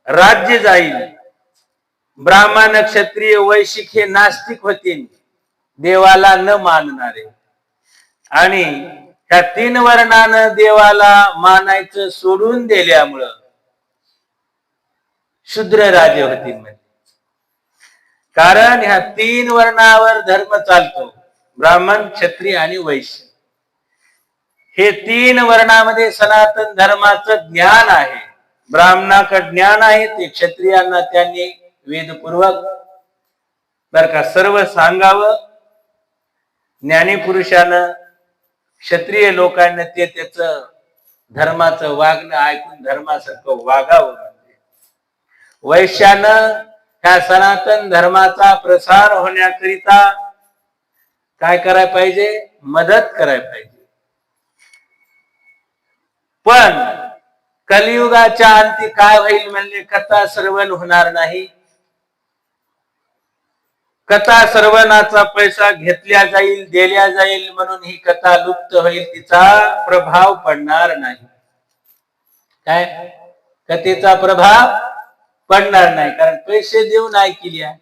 राज्य जाईल. ब्राह्मण, क्षत्रिय, वैशिक हे नास्तिक होतील, देवाला न मानणारे. आणि ह्या तीन वर्णानं देवाला मानायचं सोडून दिल्यामुळं शूद्र राजे होतील. म्हणजे कारण ह्या तीन वर्णावर धर्म चालतो, ब्राह्मण, क्षत्रिय आणि वैश्य. हे तीन वर्णामध्ये सनातन धर्माचं ज्ञान आहे. ब्राह्मणाकडे ज्ञान आहे, ते क्षत्रियांना त्यांनी वेदपूर्वक बर का सर्व सांगावं. ज्ञानी पुरुषानं क्षत्रिय लोकांना ते त्याच धर्माचं वागणं ऐकून धर्मासारखं वागावं. वैश्यानं ह्या सनातन धर्माचा प्रसार होण्याकरिता काय करायला पाहिजे? मदत करायला पाहिजे. पण कलियुगाच्या अंती काय होईल? म्हणजे कथा श्रवण होणार नाही. कथा श्रवणाचा पैसा घेतल्या जाईल, दिल्या जाईल, म्हणून ही कथा लुप्त होईल, तिचा प्रभाव पडणार नाही. काय? कथेचा प्रभाव पडणार नाही, कारण पैसे देऊन ऐकल्या.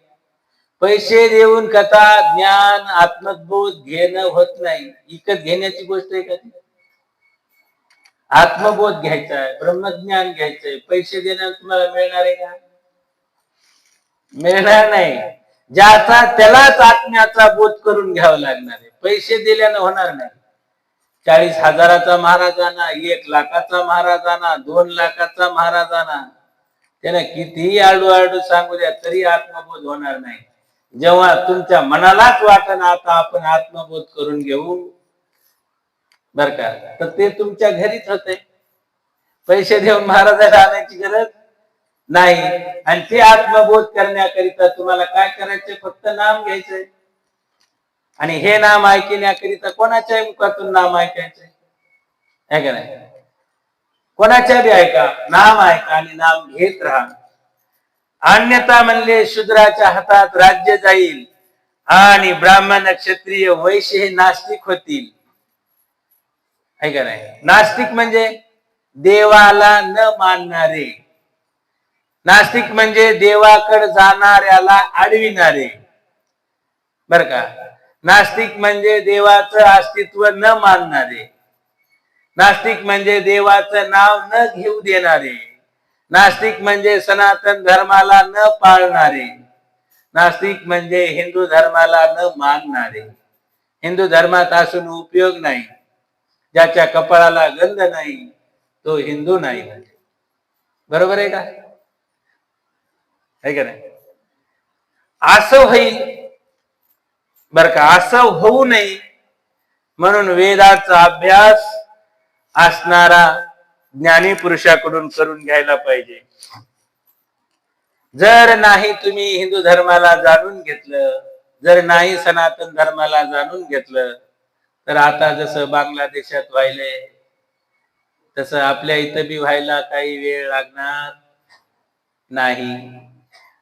पैसे देऊन कथा, ज्ञान, आत्मबोध घेणं होत नाही. विकत घेण्याची गोष्ट आहे का ती? आत्मबोध घ्यायचा आहे, ब्रह्मज्ञान घ्यायचंय, पैसे देण्यात तुम्हाला मिळणार आहे का? मिळणार नाही. ज्याचा त्यालाच आत्म्याचा बोध करून घ्यावा लागणार आहे. पैसे दिल्यानं होणार नाही. 40,000चा महाराजांना, 1,00,000चा महाराजांना, 2,00,000चा महाराजांना, त्याने कितीही आडू सांगू द्या तरी आत्मबोध होणार नाही. जेव्हा तुमच्या मनालाच वाटण आता आपण आत्मबोध करून घेऊ बर का, तर ते तुमच्या घरीच होते. पैसे देऊन महाराजाला आणायची गरज नाही. आणि ते आत्मबोध करण्याकरिता तुम्हाला काय करायचंय? फक्त नाम घ्यायचंय. आणि हे नाम ऐकण्याकरिता कोणाच्याही मुखातून नाम ऐकायचंय, है का नाही? कोणाच्या बी ऐका, नाम ऐका आणि नाम घेत राहा. अन्यथा म्हणले शूद्राच्या हातात राज्य जाईल आणि ब्राह्मण, क्षत्रिय, वैश्य हे नास्तिक होतील, है का नाही? नास्तिक म्हणजे देवाला न मानणारे. नास्तिक म्हणजे देवाकडे जाणाऱ्याला अडविणारे, बर का. नास्तिक म्हणजे देवाचं अस्तित्व न मानणारे. नास्तिक म्हणजे देवाचं नाव न घेऊ देणारे. नास्तिक म्हणजे सनातन धर्माला न पाळणारे. नास्तिक म्हणजे हिंदू धर्माला न मानणारे. हिंदू धर्मात असून उपयोग नाही. ज्याच्या कपाळाला गंध नाही तो हिंदू नाही. बरोबर आहे का? है का नाही? असं होईल बर का. असं होऊ नये म्हणून वेदाचा अभ्यास असणारा ज्ञानी पुरुषाकडून करून घ्यायला पाहिजे. जर नाही तुम्ही हिंदू धर्माला जाणून घेतलं, जर नाही सनातन धर्माला जाणून घेतलं, तर आता जसं बांगलादेशात व्हायलंय तसं आपल्या इथं बी व्हायला काही वेळ लागणार नाही.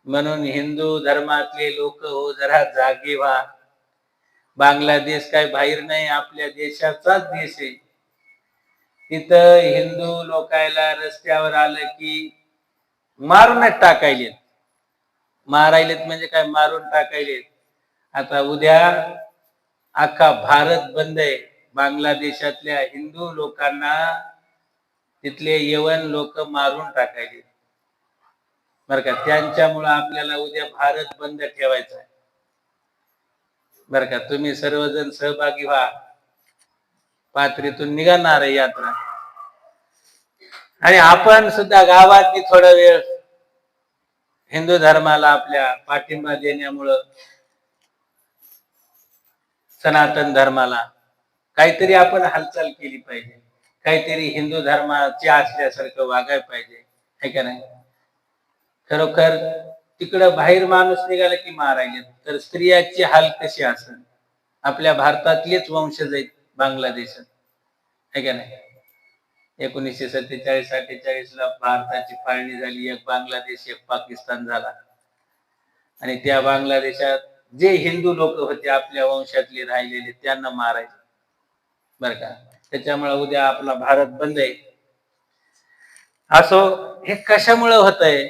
म्हणून हिंदू धर्मातले लोक हो जरा जागे व्हा. बांगलादेश काय बाहेर नाही, आपल्या देशाचाच देश आहे. तिथं हिंदू लोकायला रस्त्यावर आलं की मारूनच टाकायलेत. मारायलेत म्हणजे काय? मारून टाकायलेत. आता उद्या अख्खा भारत बंद आहे. बांगलादेशातल्या हिंदू लोकांना तिथले यवन लोक मारून टाकायले बर का. त्यांच्यामुळं आपल्याला उद्या भारत बंद ठेवायचा आहे बर का. तुम्ही सर्वजण सहभागी व्हा. पात्रीतून निघणार आहे यात्रा. आणि आपण सुद्धा गावात थोडा वेळ हिंदू धर्माला आपल्या पाठिंबा देण्यामुळं सनातन धर्माला काहीतरी आपण हालचाल केली पाहिजे. काहीतरी हिंदू धर्माचे असल्यासारखं वागायला पाहिजे, है का नाही? खरोखर तिकडं बाहेर माणूस निघाला की मारायले, तर स्त्रियाची हाल कशी असेल? आपल्या भारतातलेच वंशज आहेत बांगलादेशात, है का नाही? 1947-48 ला भारताची फाळणी झाली. एक बांगलादेश, एक पाकिस्तान झाला. आणि त्या बांगलादेशात जे हिंदू लोक होते आपल्या वंशातले राहिलेले त्यांना मारायचे बर का. त्याच्यामुळे उद्या आपला भारत बंद आहे. असो, हे कशामुळे होतंय?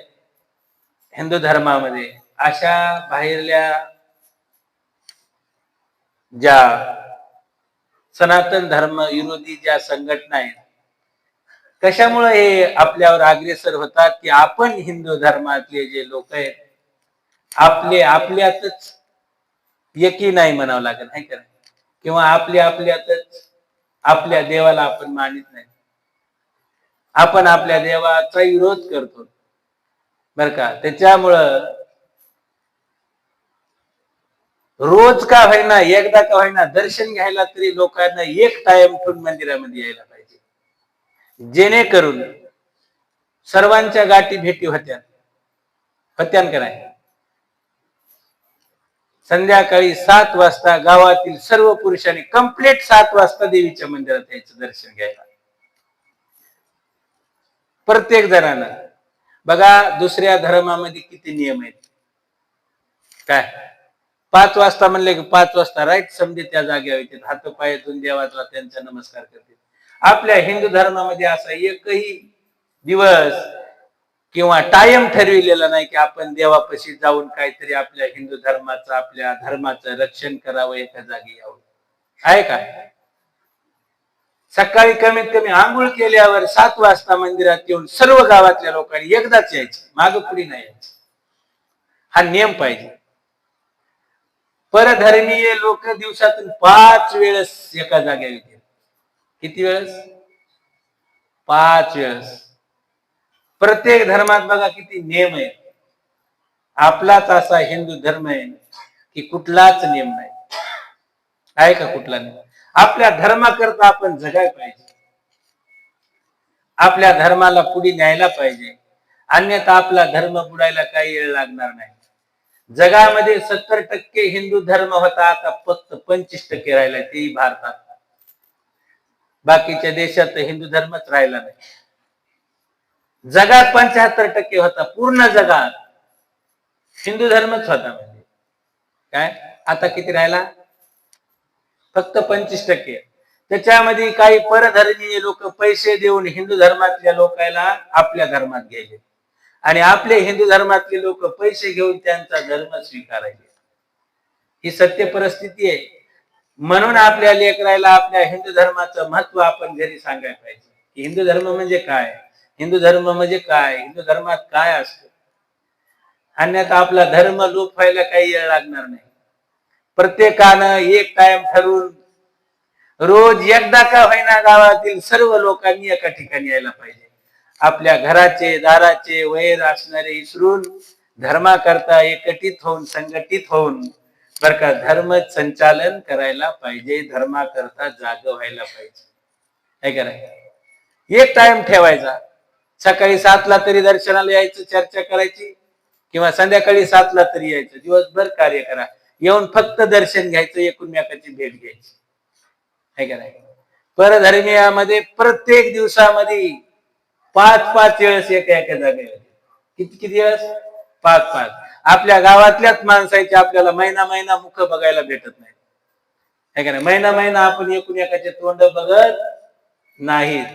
हिंदू धर्मामध्ये अशा बाहेरल्या ज्या सनातन धर्म विरोधी ज्या संघटना आहेत, कशामुळे हे आपल्यावर अग्रेसर होतात की आपण हिंदू धर्मातले जे लोक आहेत आपल्यातच एकी नाही म्हणावं लागेल, नाही का? किंवा आपल्यातच आपल्या देवाला आपण मानित नाही, आपण आपल्या देवाचा विरोध करतो, बर का? त्याच्यामुळं रोज का होईना, एकदा का होईना, दर्शन घ्यायला तरी लोकांना एक टाइम ठेवून मंदिरामध्ये यायला पाहिजे, जेणेकरून सर्वांच्या गाठी भेटी होत्या का नाही? संध्याकाळी 7 वाजता गावातील सर्व पुरुषांनी कंप्लीट 7 वाजता देवीच्या मंदिरात यायचं दर्शन घ्यायला, प्रत्येक जणांना. बघा दुसऱ्या धर्मामध्ये किती नियम आहेत. काय 5 वाजता म्हणले की 5 वाजता राईट समजे त्या जागेवर येतील, हात पाय धुवून देवाला त्यांचा नमस्कार करतील. आपल्या हिंदू धर्मामध्ये असा एकही दिवस किंवा टाइम ठरविलेला नाही की आपण देवापाशी जाऊन काहीतरी आपल्या हिंदू धर्माचं आपल्या धर्माचं रक्षण करावं, एका जागी यावं, आहे का? सकाळी कमीत कमी आंघोळ केल्यावर 7 वाजता मंदिरात येऊन सर्व गावातल्या लोकांनी एकदाच यायचं, मागं पुढे नाही यायचं, हा नियम पाहिजे. परधर्मीय लोक दिवसातून 5 वेळेस एका जागेवर येतील. किती वेळेस? 5 वेळेस. प्रत्येक धर्मात बघा किती नियम आहे. आपलाच असा हिंदू धर्म आहे की कुठलाच नियम नाही, आहे का? कुठला नाही. आपल्या धर्माकरता आपण जगायला पाहिजे, आपल्या धर्माला पुढे न्यायला पाहिजे, अन्यथा आपला धर्म बुडायला काही वेळ लागणार नाही. जगामध्ये 70% हिंदू धर्म होता, आता फक्त 25% राहिला, तेही भारतात. बाकीच्या देशात हिंदू धर्मच राहिला नाही. जगात 75% होता, पूर्ण जगात हिंदू धर्मच होता. म्हणजे काय आता किती राहिला? फक्त 25%. त्याच्यामध्ये काही परधर्मीय लोक पैसे देऊन हिंदू धर्मातल्या लोकांना आपल्या धर्मात गेले आणि आपले हिंदू धर्मातले लोक पैसे घेऊन त्यांचा धर्म स्वीकारायचे. ही सत्य परिस्थिती आहे. म्हणून आपल्या लेकराला आपल्या हिंदू धर्माचं महत्व आपण घरी सांगायला पाहिजे की हिंदू धर्म म्हणजे काय, हिंदू धर्म म्हणजे काय, हिंदू धर्मात काय असतं. अन्यथा आपला धर्म लोप व्हायला काही वेळ लागणार नाही. प्रत्येकानं एक टाइम ठरवून रोज एकदा का होईना गावातील सर्व लोकांनी एका ठिकाणी यायला पाहिजे. आपल्या घराचे दाराचे वैर असणारे विसरून धर्माकरता एकत्रित होऊन संघटित होऊन बर का धर्म संचालन करायला पाहिजे, धर्माकरता जाग व्हायला पाहिजे, काय करायचं? एक टाइम ठेवायचा. सकाळी 7ला तरी दर्शनाला यायचं, चर्चा करायची, किंवा संध्याकाळी 7ला तरी यायचं. दिवसभर कार्य करा, येऊन फक्त दर्शन घ्यायचं, एकमेकाची भेट घ्यायची, काय करायचं? परधर्मीयामध्ये प्रत्येक दिवसामध्ये 5-5 वेळेस एका जागेवर. किती वेळेस? 5-5. आपल्या गावातल्याच माणसाचे आपल्याला महिना मुख बघायला भेटत नाही, है का नाही? महिना आपण एकाचे तोंड बघत नाहीत.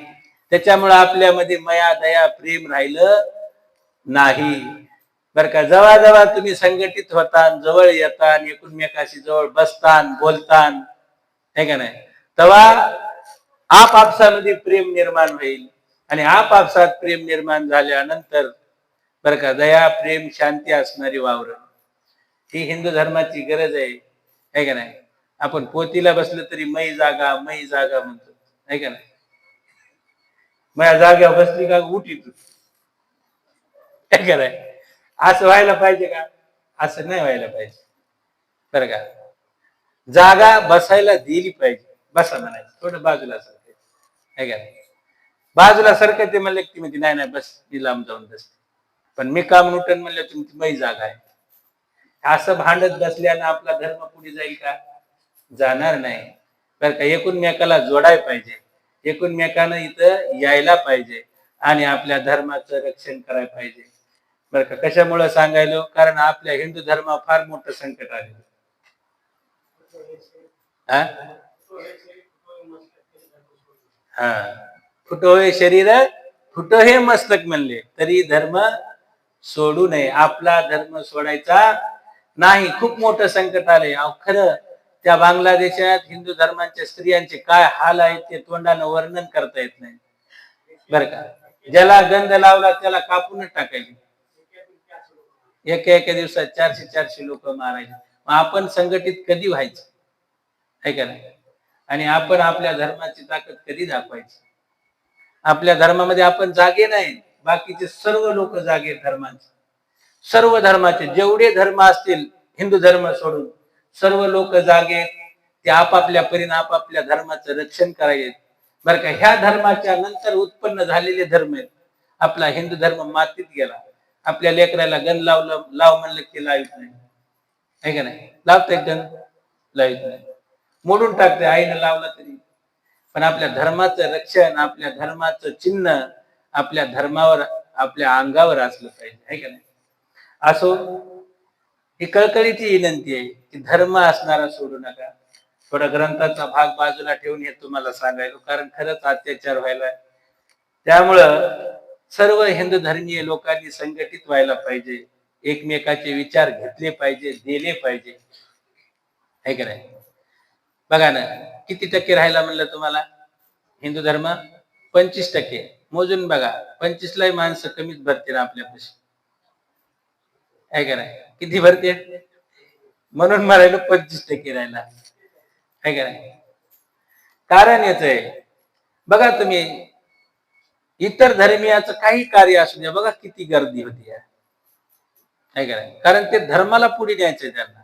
त्याच्यामुळे आपल्यामध्ये माया दया प्रेम राहिलं नाही, बर का? जेव्हा तुम्ही संघटित होता, जवळ येता, एकमेकाशी जवळ बसता, बोलता, है का नाही, तेव्हा आपापसामध्ये प्रेम निर्माण होईल. आणि आपापसात प्रेम निर्माण झाल्यानंतर बर का दया प्रेम शांती असणारी वावर, ही हिंदू धर्माची गरज आहे, है का नाही? आपण पोतीला बसलं तरी मै जागा म्हणतो, है का नाही? माझ्या जाग्यावर बसली का उठी तू, काय कराय? असं व्हायला पाहिजे का? असं नाही व्हायला पाहिजे, बरं का? जागा बसायला दिली पाहिजे. बसा म्हणायचं, थोडं बाजूला सरकायचं, है का नाही? बाजूला सरकायचे म्हणले की म्हणते नाही बस, मी लांब जाऊन बसते. पण मी काम उठन म्हणलं तुमची मै जागा आहे. असं भांडत बसल्यानं आपला धर्म पुढे जाईल का? जाणार नाही, बरं का? एकूणमेकाला जोडायला पाहिजे, एकूणमेकानं इथं यायला पाहिजे आणि आपल्या धर्माचं रक्षण करायला पाहिजे, बरं का? कशामुळे सांगायलो? कारण आपल्या हिंदू धर्मावर फार मोठं संकट आलेलं. हा, फुटो हे शरीर फुटो हे मस्तक म्हणले तरी धर्म सोडू नये. आपला धर्म सोडायचा नाही. खूप मोठं संकट आलंय. अहो खरं त्या बांगलादेशात हिंदू धर्माच्या स्त्रियांचे काय हाल आहेत ते तोंडानं वर्णन करता येत नाही बर का. ज्याला गंध लावला त्याला कापूनच टाकायचे. एका दिवसात 400 लोक मारायचे. मग आपण संघटित कधी व्हायचं आहे का नाही. आणि आपण आपल्या धर्माची ताकद कधी दाखवायची. आपल्या धर्मामध्ये आपण जागे नाही. बाकीचे सर्व लोक जागे धर्माचे. सर्व धर्माचे जेवढे धर्म असतील हिंदू धर्म सोडून सर्व लोक जागे. ते आपापल्या परीने आपापल्या धर्माचं रक्षण करायचे बरं का. ह्या धर्माच्या नंतर उत्पन्न झालेले धर्म आहेत. आपला हिंदू धर्म मातीत गेला. आपल्या लेकराला गण लाव म्हणलं की लावित नाही आहे का नाही. लावतंय गण लावित नाही. मोडून टाकते आईनं लावला तरी. पण आपल्या धर्माचं रक्षण आपल्या धर्माचं चिन्ह आपल्या धर्मावर आपल्या अंगावर असलं पाहिजे आहे का नाही. असो ही कळकळीची विनंती आहे की धर्म असणारा सोडू नका. थोडा ग्रंथाचा भाग बाजूला ठेवून हे तुम्हाला सांगायला कारण खरंच अत्याचार व्हायला. त्यामुळं सर्व हिंदू धर्मीय लोकांनी संघटित व्हायला पाहिजे. एकमेकाचे विचार घेतले पाहिजे दिले पाहिजे आहे का नाही. बघा ना किती टक्के राहायला म्हणलं तुम्हाला हिंदू धर्म 25%. मोजून बघा 25 ला माणसं कमीच भरते ना आपल्यापाशी आहे का नाही. किती भरते म्हणून म्हणायला 25% राहिला आहे का नाही. कारण याच आहे बघा तुम्ही इतर धर्मियाचं काही कार्य असू द्या बघा किती गर्दी होती आहे का नाही. कारण ते धर्माला पुढे न्यायचंय त्यांना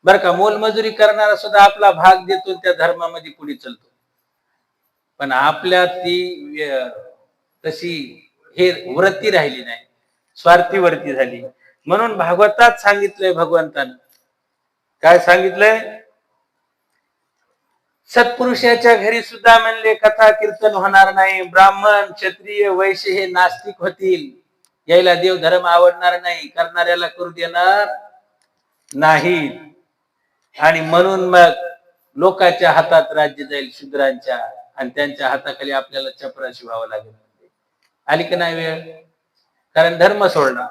बर का. मोलमजुरी करणारा सुद्धा आपला भाग देतो त्या धर्मामध्ये पुढे चालतो. पण आपल्या ती तशी हे वृत्ती राहिली नाही. स्वार्थी वृत्ती झाली. म्हणून भागवतात सांगितलंय भगवंतानं काय सांगितलंय. सत्पुरुषाच्या घरी सुद्धा म्हणले कथा कीर्तन होणार नाही. ब्राह्मण क्षत्रिय वैश्य हे नास्तिक होतील. यायला देव धर्म आवडणार नाही. करणाऱ्याला करू देणार नाही. आणि म्हणून मग लोकांच्या हातात राज्य जाईल शूद्रांच्या आणि त्यांच्या हाताखाली आपल्याला चपराशी व्हावं लागेल. आली का नाही वेळ. कारण धर्म सोडणार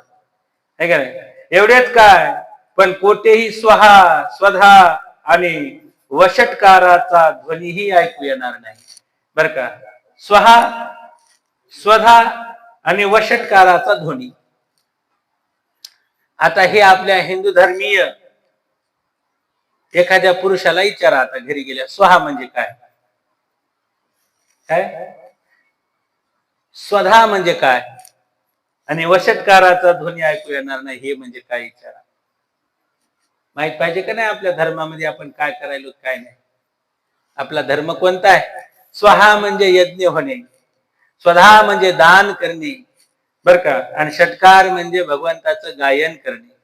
आहे का नाही. एवढेच काय पण कोठेही स्वहा स्वधा आणि वषटकाराचा ध्वनीही ऐकू येणार नाही बर का. स्वहा स्वधा आणि वषटकाराचा ध्वनी. आता हे आपल्या हिंदू धर्मीय एखाद्या पुरुषाला विचारा आता घरी गेल्या स्वहा म्हणजे काय काय स्वधा म्हणजे काय आणि वषटकाराचा ध्वनी ऐकू येणार नाही हे म्हणजे काय विचारा. माहित पाहिजे का नाही आपल्या धर्मामध्ये आपण काय करायलो काय नाही. आपला धर्म कोणता आहे. स्वहा म्हणजे यज्ञ होणे. स्वधा म्हणजे दान करणे बर का. आणि षटकार म्हणजे भगवंताचं गायन करणे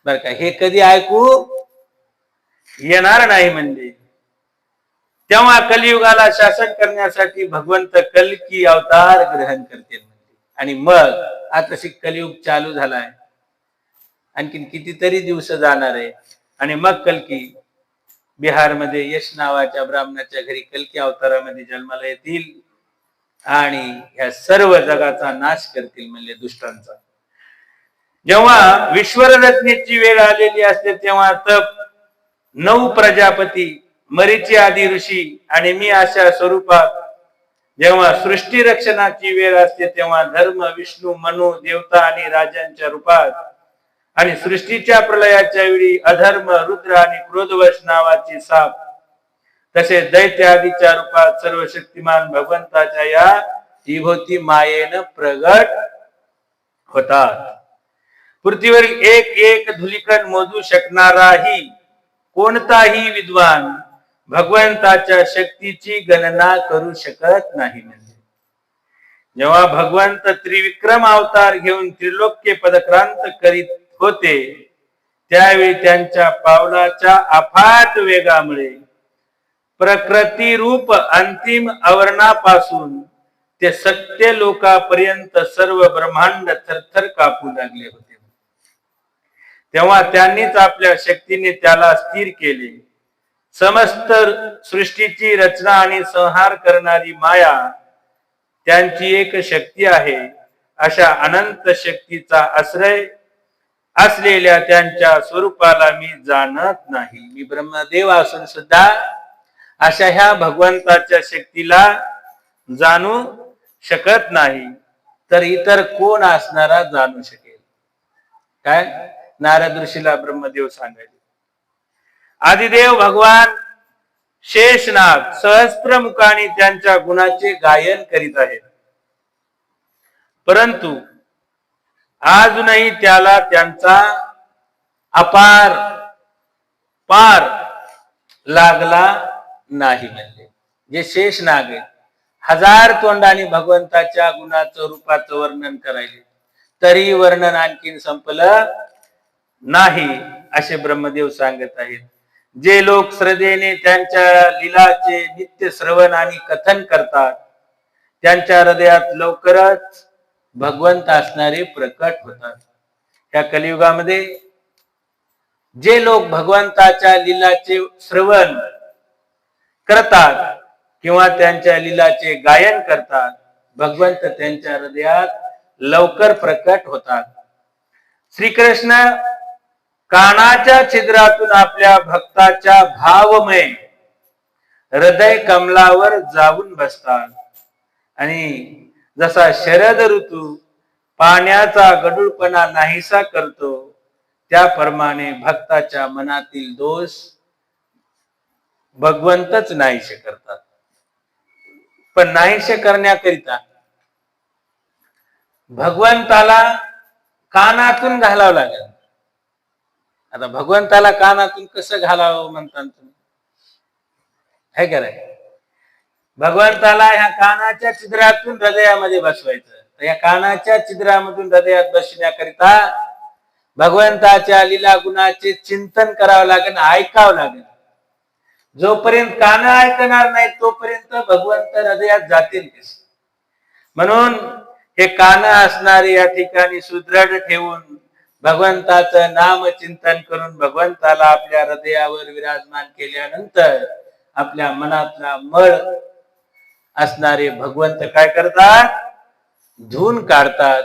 बर का. हे कधी ऐकू येणार नाही म्हणजे. तेव्हा कलियुगाला शासन करण्यासाठी भगवंत कल्की अवतार ग्रहण करतील म्हणजे. आणि मग आता कलियुग चालू झालाय. आणखीन कितीतरी दिवस जाणार आहे. आणि मग कल्की बिहारमध्ये यश नावाच्या ब्राह्मणाच्या घरी कल्की अवतारामध्ये जन्माला येतील आणि ह्या सर्व जगाचा नाश करतील म्हणजे दुष्टांचा. जेव्हा विश्वर रचनेची वेळ आलेली असते तेव्हा तप 9 प्रजापती मरीची आदी ऋषी आणि मी अशा स्वरूपात जेव्हा सृष्टी रक्षणाची वेळ असते तेव्हा धर्म विष्णू मनु देवता आणि राजांच्या रूपात आणि सृष्टीच्या प्रलयाच्या वेळी अधर्म रुद्र आणि क्रोधवश नावाची साप तसे दैत्य आदीच्या रूपात सर्व शक्तिमान भगवंताच्या या विभूती मायेनं प्रगट होतात. पृथ्वीवरील एक धुलिकण मोजू शकणाराही कोणताही विद्वान भगवंताच्या शक्तीची गणना करू शकत नाही. म्हणजे जेव्हा भगवंत त्रिविक्रम अवतार घेऊन त्रिलोक्य पदक्रांत करीत होते त्यावेळी त्यांच्या पावलाच्या अफाट वेगामुळे प्रकृती रूप अंतिम आवरणापासून ते सत्य लोकापर्यंत सर्व ब्रह्मांड थरथर कापू लागले होते. तेव्हा त्यांनीच आपल्या शक्तीने त्याला स्थिर केले. समस्त सृष्टीची रचना आणि संहार करणारी माया त्यांची एक शक्ती आहे. अशा अनंत शक्तीचा आश्रय असलेल्या त्यांच्या स्वरूपाला मी जाणत नाही. मी ब्रह्मदेव असून सुद्धा अशा ह्या भगवंताच्या शक्तीला जाणू शकत नाही, तर इतर कोण असणारा जाणू शकेल? काय नारद ऋषीला ब्रह्मदेव सांगायचे. आदिदेव भगवान शेषनाग सहस्त्रमुखाने त्यांच्या गुणाचे गायन करीत आहेत, परंतु अजूनही त्याला त्यांचा अपार पार लागला नाही. म्हणजे जे शेषनाग आहेत, हजार तोंडाने भगवंताच्या गुणाचं रूपाचं वर्णन करायले, तरी वर्णन आणखीन संपलं नाही, असे ब्रह्मदेव सांगत आहेत. जे लोक श्रद्धेने त्यांच्या लीलाचे नित्य श्रवण आणि कथन करतात, त्यांच्या हृदयात लवकरच भगवंत असणारे प्रकट होतात. या कलियुगामध्ये जे लोक भगवंताच्या लीलाचे श्रवण करतात किंवा त्यांच्या लीलाचे गायन करतात, भगवंत त्यांच्या हृदयात लवकर प्रकट होतात. श्रीकृष्ण कानाच्या छिद्रातून आपल्या भक्ताच्या भावमय हृदय कमलावर जाऊन बसतात आणि जसा शरद ऋतू पाण्याचा गडूळपणा नाहीसा करतो, त्याप्रमाणे भक्ताच्या मनातील दोष भगवंतच नाहीसे करतात. पण नाहीसे करण्याकरिता भगवंताला कानातून घालावं लागेल. आता भगवंताला कानातून कसं घालावं म्हणतात तुम्ही? हे कराय भगवंताला ह्या कानाच्या छिद्रातून हृदयामध्ये बसवायचं. तर या कानाच्या छिद्रामधून हृदयात बसण्याकरिता भगवंताच्या लीला गुणाचे चिंतन करावं लागेल, ऐकावं लागेल. जोपर्यंत कान ऐकणार नाही तोपर्यंत भगवंत हृदयात जातील कसे? म्हणून हे कान असणारे या ठिकाणी सुदृढ ठेवून भगवंताचं नाम चिंतन करून भगवंताला आपल्या हृदयावर विराजमान केल्यानंतर आपल्या मनातला मळ असणारे भगवंत काय करतात? धुवून काढतात.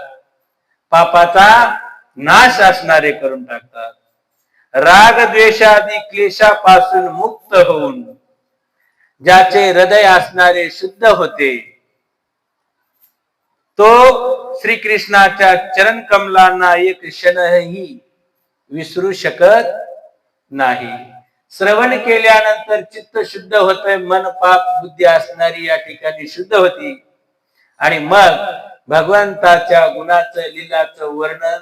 पापाचा नाश असणारे करून टाकतात. राग द्वेषादी क्लेशापासून मुक्त होऊन ज्याचे हृदय असणारे शुद्ध होते, तो श्रीकृष्णाच्या चरण कमलांना एक क्षणही विसरू शकत नाही. श्रवण केल्यानंतर चित्त शुद्ध होतंय, मन पाप बुद्धी असणारी या ठिकाणी शुद्ध होती आणि मग भगवंताच्या गुणाचं लीलाचं वर्णन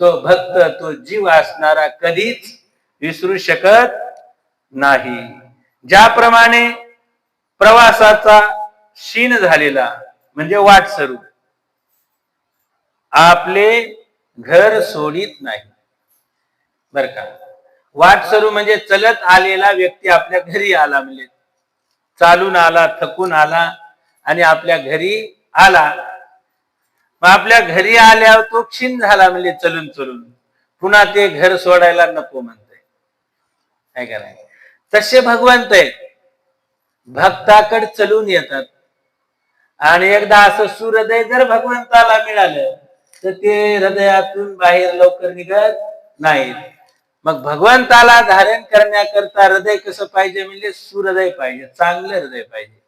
तो भक्त तो जीव असणारा कधीच विसरू शकत नाही. ज्याप्रमाणे प्रवासाचा क्षीण झालेला म्हणजे वाटसरू आपले घर सोडित नाही. बर का? वाटसरू म्हणजे चलत आलेला व्यक्ती आपल्या घरी आला, म्हणजे चालून आला, थकून आला आणि आपल्या घरी आला. मग आपल्या घरी आल्यावर तो क्षीण झाला, म्हणजे चलून चलून पुन्हा ते घर सोडायला नको म्हणतंय. काय करायचं? तसे भगवंत आहेत, भक्ताकडे चलून येतात. आणि एकदा असं सुहृदय जर भगवंताला मिळालं तर ते हृदयातून बाहेर लवकर निघत नाहीत. मग भगवंताला धारण करण्याकरता हृदय कसं पाहिजे? म्हणजे सुहृदय पाहिजे, चांगलं हृदय पाहिजे.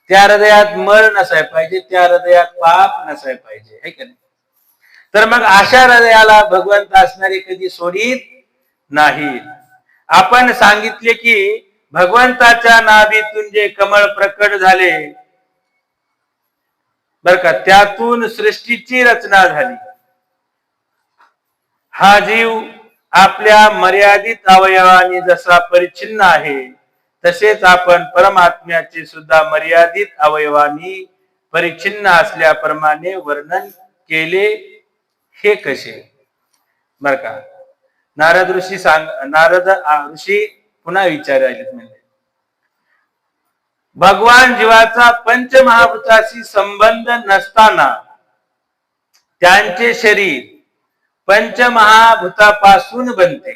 त्या हृदयात मळ नसाय पाहिजे, त्या हृदयात पाप नसाय पाहिजे, है का नाही? तर मग अशा हृदयाला भगवंत असणारे कधी सोडित नाही. आपण सांगितले की भगवंताच्या नाभीतून जे कमळ प्रकट झाले, बर का, त्यातून सृष्टीची रचना झाली. हा जीव आपल्या मर्यादित अवयवांनी जसा परिच्छिन्न आहे, तसेच आपण परमात्म्याचे सुद्धा मर्यादित अवयवांनी परिच्छिन्न असल्याप्रमाणे वर्णन केले. हे कसे? बर का, नारद ऋषी पुन्हा विचारायचे, म्हणजे भगवान जीवाचा पंचमहाभूताशी संबंध नसताना त्यांचे शरीर पंचमहाभूतापासून बनते.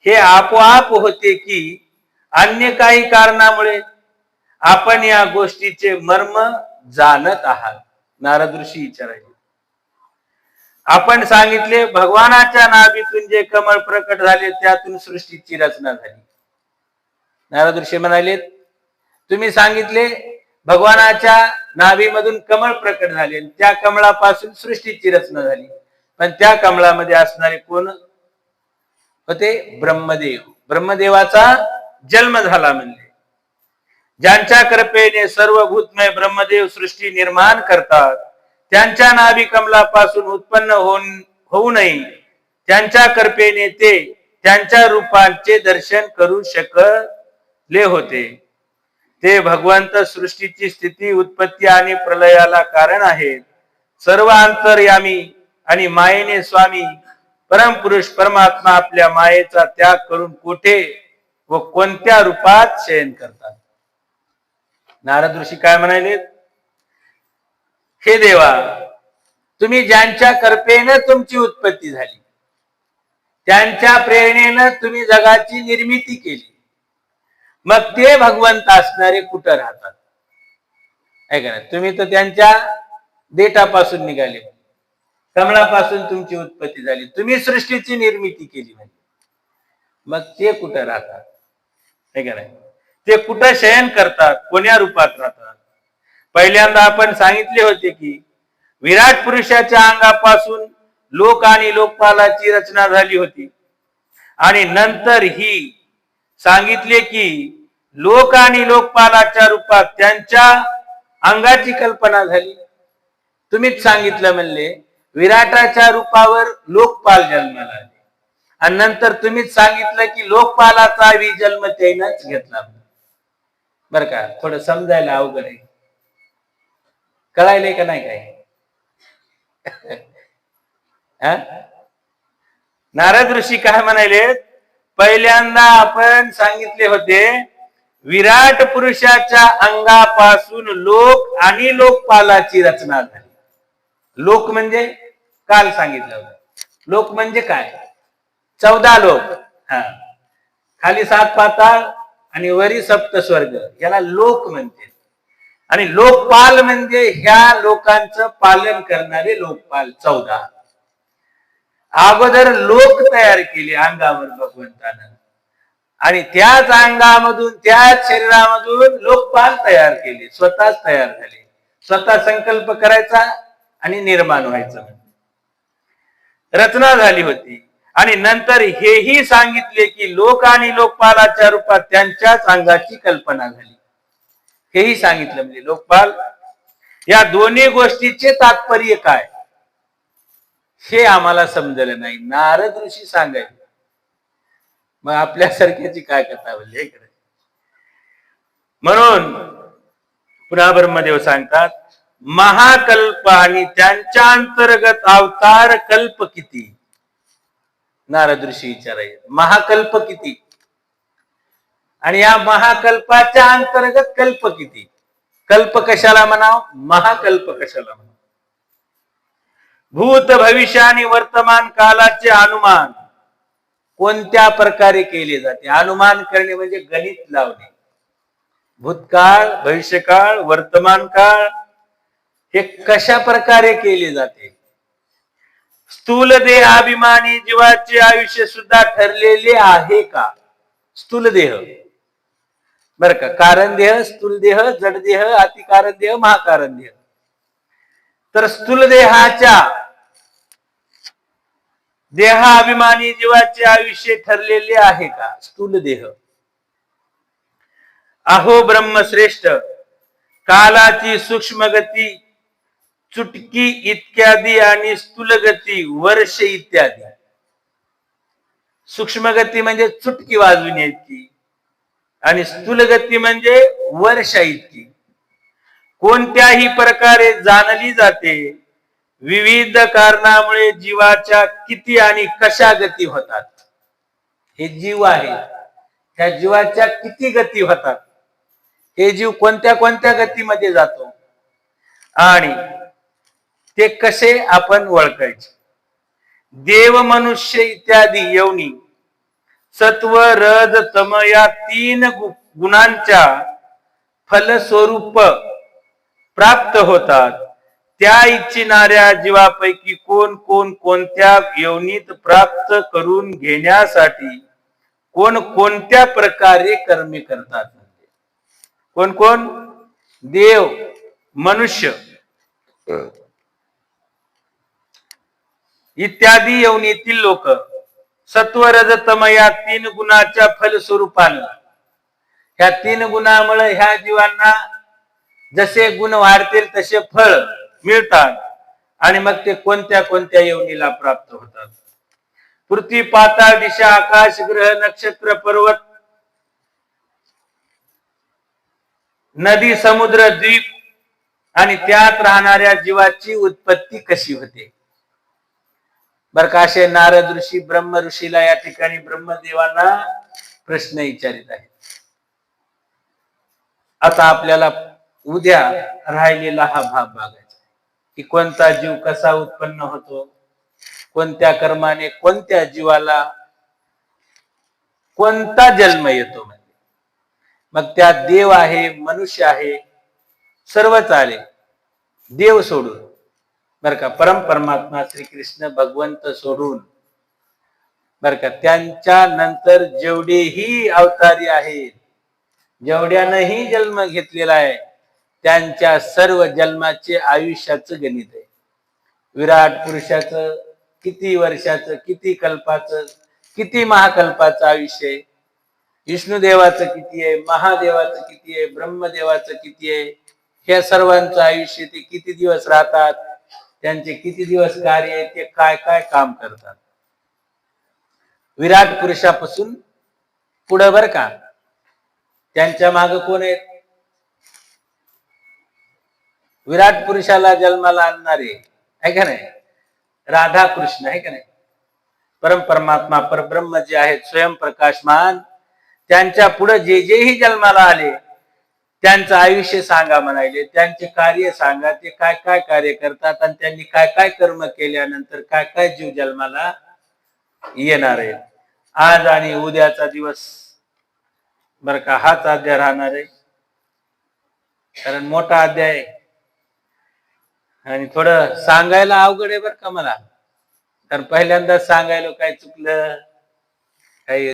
हे आपोआप होते की अन्य काही कारणामुळे आपण या गोष्टीचे मर्म जाणत आहात? नारद ऋषी विचारायचे. आपण सांगितले भगवानाच्या नाभीतून जे कमळ प्रकट झाले त्यातून सृष्टीची रचना झाली. नारद ऋषी म्हणाले तुम्ही सांगितले भगवानाच्या नाभीमधून कमळ प्रकट झाले, त्या कमळापासून सृष्टीची रचना झाली, पण त्या कमळामध्ये असणारे कोण होते? ब्रह्मदेव. ब्रह्मदेवाचा जन्म झाला म्हणजे ज्यांच्या कृपेने सर्व भूतमय ब्रह्मदेव सृष्टी निर्माण करतात, त्यांच्या नाभी कमलापासून उत्पन्न होऊ नये त्यांच्या कृपेने ते त्यांच्या रूपांचे दर्शन करू शकले होते. ते भगवंत सृष्टीची स्थिती, उत्पत्ती आणि प्रलयाला कारण आहेत. सर्व अंतर्यामी आणि मायेने स्वामी परमपुरुष परमात्मा आपल्या मायेचा त्याग करून कुठे व कोणत्या रूपात शयन करतात? नारद ऋषी काय म्हणाले? हे देवा, तुम्ही ज्यांच्या कृपेने तुमची उत्पत्ती झाली, त्यांच्या प्रेरणेने तुम्ही जगाची निर्मिती केली, मग ते भगवंत असणारे कुठं राहतात? ऐका ना, तुम्ही तर त्यांच्या देठापासून निघाले, कमळापासून तुमची उत्पत्ती झाली, तुम्ही सृष्टीची निर्मिती केली, मग ते कुठं राहतात? ऐका ना, ते कुठं शयन करतात, कोण्या रूपात राहतात? पहिल्यांदा आपण सांगितले होते की विराट पुरुषाच्या अंगापासून लोक आणि लोकपालाची रचना झाली होती, आणि नंतर ही सांगितले की लोक आणि लोकपालाच्या रूपात त्यांच्या अंगाची कल्पना झाली. तुम्हीच सांगितलं म्हणले विराटाच्या रूपावर लोकपाल जन्माला आले, आणि नंतर तुम्हीच सांगितलं की लोकपालाचा जन्म त्यानेच घेतला. बर का, थोडं समजायला अवघड आहे, कळायलंय का नाही काय? नारद ऋषी काय म्हणाले? पहिल्यांदा आपण सांगितले होते विराट पुरुषाच्या अंगापासून लोक आणि लोकपालाची रचना झाली. लोक म्हणजे काल सांगितलं होतं, लोक म्हणजे काय? 14 लोक, खाली 7 पाताळ आणि वरी सप्त स्वर्ग, याला लोक म्हणते. आणि लोकपाल म्हणजे ह्या लोकांचं पालन करणारे लोकपाल 14. अगोदर लोक तयार केले अंगावर भगवंतानं, आणि त्याच अंगामधून त्याच शरीरामधून लोकपाल तयार केले, स्वतःच तयार झाले. स्वतः संकल्प करायचा आणि निर्माण व्हायचं, रचना झाली होती. आणि नंतर हेही सांगितले की लोक आणि लोकपालाच्या रूपात त्यांच्याच अंगाची कल्पना झाली, हेही सांगितलं. म्हणजे लोकपाल या दोन्ही गोष्टीचे तात्पर्य काय हे आम्हाला समजलं नाही, नारद ऋषी सांगायचे. मग आपल्यासारख्याची काय कथा बोलली इकडे? म्हणून पुन्हा ब्रह्मदेव सांगतात महाकल्प आणि त्यांच्या अंतर्गत अवतार कल्प किती? नारद ऋषी विचारायचे महाकल्प किती, आणि या महाकल्पाच्या अंतर्गत कल्प किती? कल्प कशाला म्हणाव, महाकल्प कशाला म्हणाव? भूत भविष्य आणि वर्तमान कालाचे अनुमान कोणत्या प्रकारे केले जाते? अनुमान करणे म्हणजे गणित लावणे. भूतकाळ, भविष्यकाळ, वर्तमान काळ हे कशा प्रकारे केले जाते? स्थूल देहाभिमानी जीवाचे आयुष्य सुद्धा ठरलेले आहे का? स्थूल देह बर का, कारण देह, स्थूल देह, जड देह, अतिकारण देह, महाकारण देह. तर स्थूल देहाच्या देहाभिमानी जीवाचे आयुष्य ठरलेले आहे का? स्थूल देह. अहो ब्रह्मश्रेष्ठ, कालाची सूक्ष्म गती चुटकी इत्यादी आणि स्थूल गती वर्ष इत्यादी. सूक्ष्म गती म्हणजे चुटकी वाजून इतकी, आणि स्थूल गती म्हणजे वर्षा इतकी कोणत्याही प्रकारे जाणली जाते. विविध कारणामुळे जीवाच्या किती आणि कशा गती होतात? हे जीव आहे, त्या जीवाच्या किती गती होतात? हे जीव कोणत्या कोणत्या गतीमध्ये जातो आणि ते कसे आपण ओळखायचे? देव, मनुष्य इत्यादी योनी सत्व रज तम या तीन गुणांच्या फलस्वरूप प्राप्त होतात. त्या इच्छिणाऱ्या जीवापैकी कोण कोण कोणत्या योनीत प्राप्त करून घेण्यासाठी कोण कोणत्या प्रकारे कर्मे करतात. कोण कोण? देव, मनुष्य इत्यादी योनीतील लोक सत्व रज तम या तीन गुणाच्या फलस्वरूपानं, ह्या तीन गुणामुळे ह्या जीवांना जसे गुण वाढतील तसे फळ मिळतात आणि मग ते कोणत्या कोणत्या योनीला प्राप्त होतात. पृथ्वी, पाताळ, दिशा, आकाश, ग्रह, नक्षत्र, पर्वत, नदी, समुद्र, द्वीप आणि त्यात राहणाऱ्या जीवाची उत्पत्ती कशी होते. बर का, असे नारद ऋषी ब्रह्म ऋषीला या ठिकाणी ब्रह्मदेवांना प्रश्न विचारित आहेत. आता आपल्याला उद्या राहिलेला हा भाग बघायचा की कोणता जीव कसा उत्पन्न होतो, कोणत्या कर्माने कोणत्या जीवाला कोणता जन्म येतो. मग त्यात देव आहे, मनुष्य आहे, सर्वच आले देव सोडून. बर का, परमात्मा श्रीकृष्ण भगवंत सोडून, बर का, त्यांच्या नंतर जेवढेही अवतारी आहेत, जेवढ्यानंही जन्म घेतलेला आहे, त्यांच्या सर्व जन्माचे आयुष्याचं गणित आहे. विराट पुरुषाचं किती वर्षाचं, किती कल्पाचं, किती महाकल्पाचं आयुष्य आहे. विष्णुदेवाचं किती आहे, महादेवाचं किती आहे, ब्रह्मदेवाचं किती आहे. ह्या सर्वांचं आयुष्य, ते किती दिवस राहतात, त्यांचे किती दिवस कार्य आहे, ते काय काय काम करतात. विराट पुरुषापासून पुढे बर का, त्यांच्या मागे कोण आहेत? विराट पुरुषाला जन्माला आणणारे आहे का नाही, राधा कृष्ण आहे का नाही. परमात्मा परब्रह्म जे आहेत स्वयंप्रकाशमान, त्यांच्या पुढे जे जेही जन्माला आले त्यांचं आयुष्य सांगा म्हणाले, त्यांचे कार्य सांगा, ते काय काय कार्य करतात आणि त्यांनी काय काय कर्म केल्यानंतर काय काय जीव जन्माला येणार आहे. आज आणि उद्याचा दिवस बर का हाच अध्याय राहणार आहे, कारण मोठा अध्याय आहे आणि थोडं सांगायला अवघड आहे बर का मला, कारण पहिल्यांदा सांगायला काय चुकलं काही